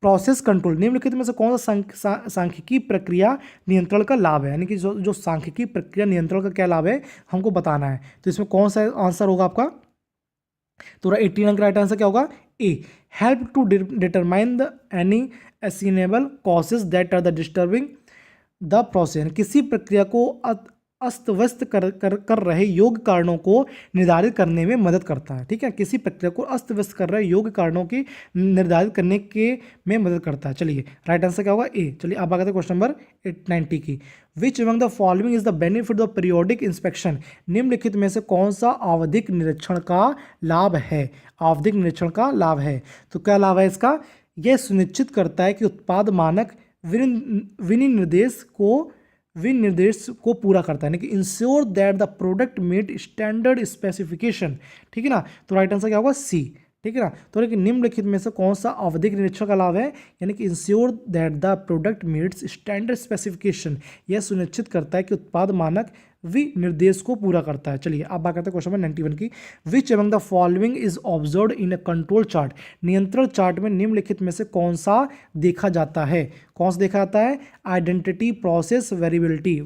process control. निम्नलिखित में से कौन सा सांख्यिकी प्रक्रिया नियंत्रण का लाभ है, यानी कि जो सांख्यिकी प्रक्रिया नियंत्रण का क्या लाभ है हमको बताना है। तो इसमें कौन सा आंसर होगा आपका, तो 89 का राइट आंसर क्या होगा, A. Help to determine the any assignable causes that are the disturbing the process. किसी प्रक्रिया को अस्त व्यस्त कर रहे योग्य कारणों को निर्धारित करने में मदद करता है। ठीक है, किसी प्रक्रिया को अस्त व्यस्त कर रहे योग्य कारणों की निर्धारित करने के में मदद करता है। चलिए राइट आंसर क्या होगा, ए। चलिए अब आगे क्वेश्चन नंबर 890 की। Which among the following is the benefit of periodic inspection. निम्नलिखित में से कौन सा आवधिक निरीक्षण का लाभ है, आवधिक निरीक्षण का लाभ है। तो क्या लाभ है इसका, यह सुनिश्चित करता है कि उत्पाद मानक विनिर्देश को पूरा करता है, यानी कि ensure that the product meet standard specification. ठीक है ना, तो राइट आंसर क्या होगा, सी। ठीक है ना, तो लेकिन निम्नलिखित में से कौन सा आवधिक निरीक्षण का लाभ है, यानी कि ensure that the product meets standard specification, यह सुनिश्चित करता है कि उत्पाद मानक विनिर्देश को पूरा करता है। चलिए अब बात करते हैं क्वेश्चन नंबर 91 की। Which among the following is observed in a control chart. नियंत्रण चार्ट में निम्नलिखित में से कौन सा देखा जाता है, कौन सा देखा जाता है, आइडेंटिटी प्रोसेस वेरिएबिलिटी,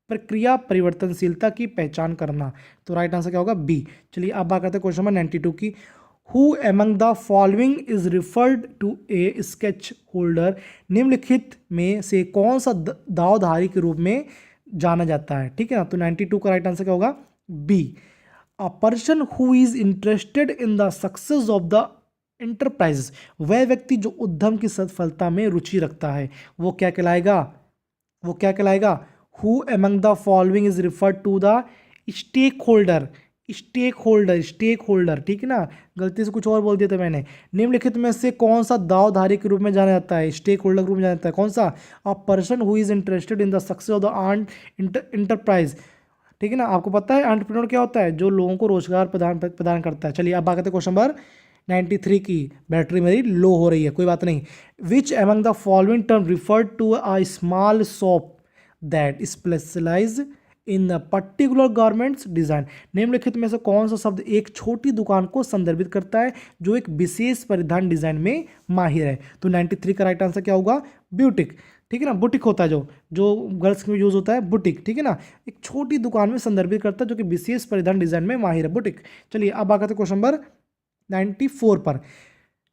प्रक्रिया परिवर्तनशीलता की पहचान करना। तो राइट आंसर क्या होगा, बी। चलिए अब बात करते हैं क्वेश्चन नंबर 92 की। Who among the following is referred to a sketch holder. निम्नलिखित में से कौन सा दावधारी के रूप में जाना जाता है। ठीक है ना, तो 92 का राइट आंसर क्या होगा, B. A person who is interested in the success of the enterprise. वह व्यक्ति जो उद्यम की सफलता में रुचि रखता है, वो क्या कहलाएगा, वो क्या कहलाएगा। Who among the following is referred to the stakeholder, stakeholder. ठीक है ना, गलती से कुछ और बोल दिया था मैंने। निम्नलिखित में से कौन सा दावधारी के रूप में जाना जाता है, स्टेक होल्डर के रूप में जाना जाता है, कौन सा, अ person who is interested in the success of the enterprise. ठीक है ना, आपको पता है एंटरप्रेन्योर क्या होता है, जो लोगों को रोजगार प्रदान करता है। चलिए अब बात करते हैं क्वेश्चन नंबर 93 की। बैटरी मेरी लो हो रही है, कोई बात नहीं। Which among the following term referred to a small shop that specialize in the particular garments design. निम्नलिखित में से कौन सा शब्द एक छोटी दुकान को संदर्भित करता है जो एक विशेष परिधान डिजाइन में माहिर है। तो 93 का राइट आंसर क्या होगा, ब्यूटिक। ठीक है ना, बुटीक होता है जो गर्ल्स में यूज होता है, बुटीक। ठीक है ना, एक छोटी दुकान में संदर्भित करता है जो कि विशेष परिधान डिजाइन में माहिर है, बुटीक। चलिए अब आते हैं क्वेश्चन नंबर 94 पर।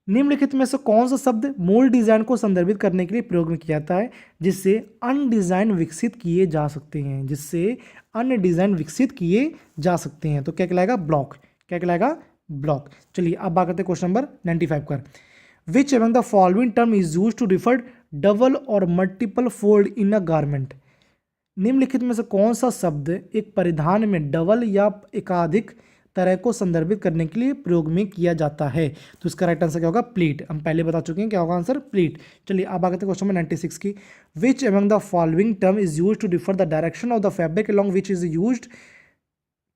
निम्नलिखित में से कौन सा शब्द मूल डिजाइन को संदर्भित करने के लिए प्रयोग में किया जाता है जिससे अन्य डिजाइन विकसित किए जा सकते हैं, जिससे अन्य डिजाइन विकसित किए जा सकते हैं। तो क्या कहलाएगा, ब्लॉक। क्या कहलाएगा, ब्लॉक। चलिए अब बात करते हैं क्वेश्चन नंबर 95 पर। Which among the following term is use to refer double or multiple fold in a garment. निम्नलिखित में से कौन सा शब्द एक परिधान में डबल या एकाधिक तरह को संदर्भित करने के लिए प्रयोग में किया जाता है। तो इसका राइट आंसर क्या होगा, प्लीट। हम पहले बता चुके हैं क्या होगा आंसर, प्लीट। चलिए अब आगे क्वेश्चन नंबर 96 की। Which among the following term is use to differ the direction of the fabric along which is use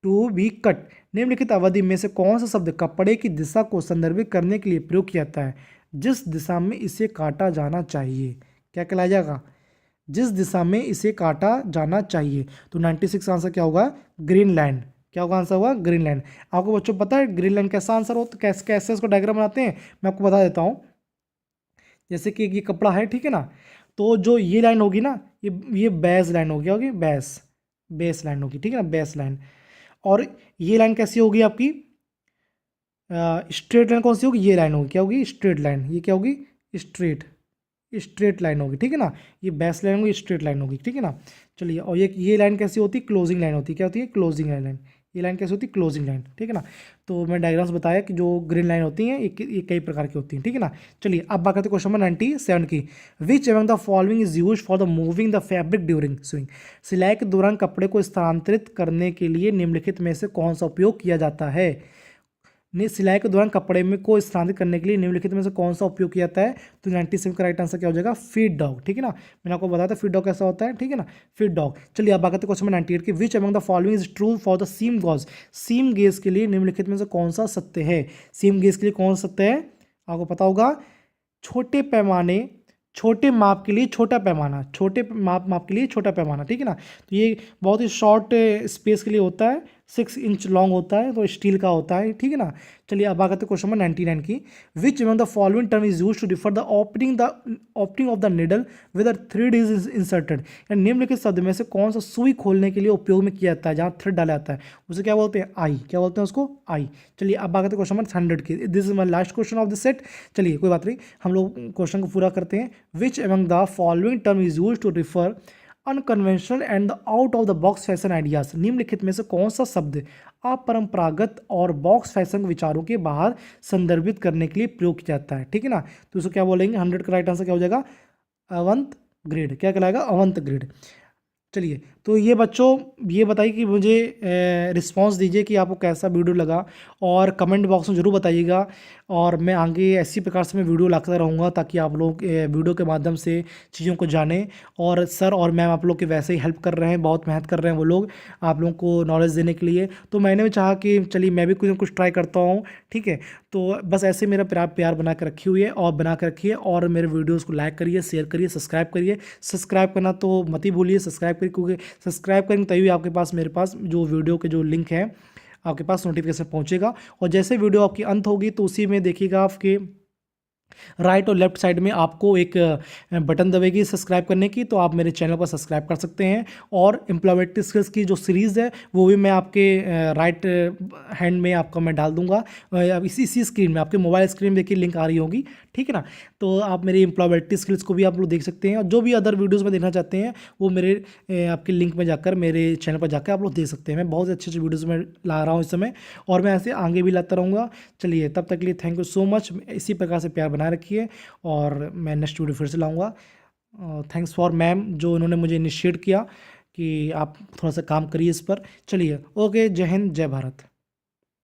to be cut. निम्नलिखित अवधि में से कौन सा शब्द कपड़े की दिशा को संदर्भित करने के लिए प्रयोग किया जाता है जिस दिशा में इसे काटा जाना चाहिए। क्या कहलाया जाएगा, जिस दिशा में इसे काटा जाना चाहिए। तो 96 आंसर क्या होगा, ग्रीन लाइन। क्या होगा आंसर होगा, ग्रीन लाइन। आपको बच्चों पता है ग्रीन लाइन कैसा आंसर होता है, कैसे इसको डायग्राम बनाते हैं, मैं आपको बता देता हूँ। जैसे कि ये कपड़ा है, ठीक है ना, तो जो ये लाइन होगी ना, ये बेस लाइन होगी, होगी बेस लाइन होगी। ठीक है ना, बेस लाइन। और ये लाइन कैसी होगी आपकी, स्ट्रेट लाइन कौन सी होगी, ये लाइन होगी, क्या होगी, स्ट्रेट लाइन। ये क्या होगी, स्ट्रेट लाइन होगी। ठीक है ना, ये बेस लाइन होगी, स्ट्रेट लाइन होगी। ठीक है ना, चलिए और ये लाइन कैसी होती है, क्लोजिंग लाइन होती है। क्या होती है, क्लोजिंग लाइन। ये लाइन कैसी होती है, क्लोजिंग लाइन, ठीक है ना। तो मैं डायग्राम्स बताया कि जो ग्रीन लाइन होती हैं ये कई प्रकार की होती हैं, ठीक है ना। चलिए अब बात करते हैं क्वेश्चन नंबर 97 की। Which among the following is use for the moving the fabric during swing. सिलाई के दौरान कपड़े को स्थानांतरित करने के लिए निम्नलिखित में से कौन सा उपयोग किया जाता है। सिलाई के दौरान कपड़े में को स्थानांतरित करने के लिए निम्नलिखित में से कौन सा उपयोग किया जाता है। तो 97 का राइट आंसर क्या हो जाएगा, फीड डॉग, ठीक है ना। मैंने आपको बताया था फीड डॉग कैसा होता है, ठीक है ना, फीड डॉग। चलिए अब बात करते हैं क्वेश्चन नंबर 98 की। Which among the following is true for the seam gauge. Seam gauge के लिए निम्नलिखित में से कौन सा सत्य है। सीम गेज के लिए कौन सा सत्य है, आपको पता होगा, छोटे पैमाने, छोटे माप के लिए छोटा पैमाना, छोटे माप के लिए छोटा पैमाना, ठीक है ना। तो ये बहुत ही शॉर्ट स्पेस के लिए होता है, 6 इंच लॉन्ग होता है, तो स्टील का होता है, ठीक है ना। चलिए अब बात करते हैं क्वेश्चन नंबर 99 की। Which among the following term is use to differ the opening of the needle with thread is inserted. या निम्नलिखित शब्द में से कौन सा सुई खोलने के लिए उपयोग में किया जाता है, जहाँ थ्रेड डाला जाता है, उसे क्या बोलते हैं, आई, क्या बोलते हैं उसको, आई। चलिए अब बात करते हैं क्वेश्चन नंबर 100 की। This is my last question of the set. चलिए कोई बात नहीं, हम लोग क्वेश्चन को पूरा करते हैं। Which among the following term is use to refer unconventional and out of the box fashion ideas. निम्नलिखित में से कौन सा शब्द अपरंपरागत और बॉक्स फैशन विचारों के बाहर संदर्भित करने के लिए प्रयोग किया जाता है, ठीक है ना। तो उसको क्या बोलेंगे, 100 का राइट आंसर क्या हो जाएगा, अवंत ग्रेड, क्या कहलाएगा, अवंत ग्रेड। चलिए तो ये बच्चों ये बताइए कि मुझे रिस्पांस दीजिए कि आपको कैसा वीडियो लगा, और कमेंट बॉक्स में ज़रूर बताइएगा। और मैं आगे ऐसी प्रकार से मैं वीडियो लाता रहूँगा ताकि आप लोग वीडियो के माध्यम से चीज़ों को जानें। और सर और मैम आप लोग के वैसे ही हेल्प कर रहे हैं, बहुत मेहनत कर रहे हैं वो लोग आप लोगों को नॉलेज देने के लिए। तो मैंने भी चाहा कि चलिए मैं भी कुछ ना कुछ ट्राई करता हूँ, ठीक है। तो बस ऐसे मेरा प्यार बना कर रखी हुई है और बना कर रखिए, और मेरे वीडियोज़ को लाइक करिए, शेयर करिए, सब्सक्राइब करिए। सब्सक्राइब करना तो मत ही भूलिए, सब्सक्राइब करिए, क्योंकि सब्सक्राइब करेंगे तभी आपके पास, मेरे पास जो वीडियो के जो लिंक है आपके पास नोटिफिकेशन पहुंचेगा। और जैसे वीडियो आपकी अंत होगी तो उसी में देखिएगा आपके राइट और लेफ्ट साइड में आपको एक बटन दबेगी सब्सक्राइब करने की, तो आप मेरे चैनल पर सब्सक्राइब कर सकते हैं। और एम्प्लॉयमेंट स्किल्स की जो सीरीज़ है वो भी मैं आपके राइट हैंड में आपका मैं डाल दूंगा, इसी स्क्रीन में, आपके मोबाइल स्क्रीन में देखिए लिंक आ रही होगी, ठीक है ना। तो आप मेरी एम्प्लॉयमेंट स्किल्स को भी आप लोग देख सकते हैं, और जो भी अदर वीडियोज़ में देखना चाहते हैं वो मेरे आपके लिंक में जाकर, मेरे चैनल पर जाकर आप लोग देख सकते हैं। मैं बहुत अच्छे अच्छे वीडियोज़ में ला रहा हूँ इस समय, और मैं ऐसे आगे भी लाता रहूँगा। चलिए तब तक के लिए थैंक यू सो मच, इसी प्रकार से प्यार बनाए रखिए, और मैं नेक्स्ट वीडियो फिर से लाऊंगा। थैंक्स फॉर मैम जो इन्होंने मुझे इनिशिएट किया कि आप थोड़ा सा काम करिए इस पर। चलिए ओके, जय हिंद, जय भारत।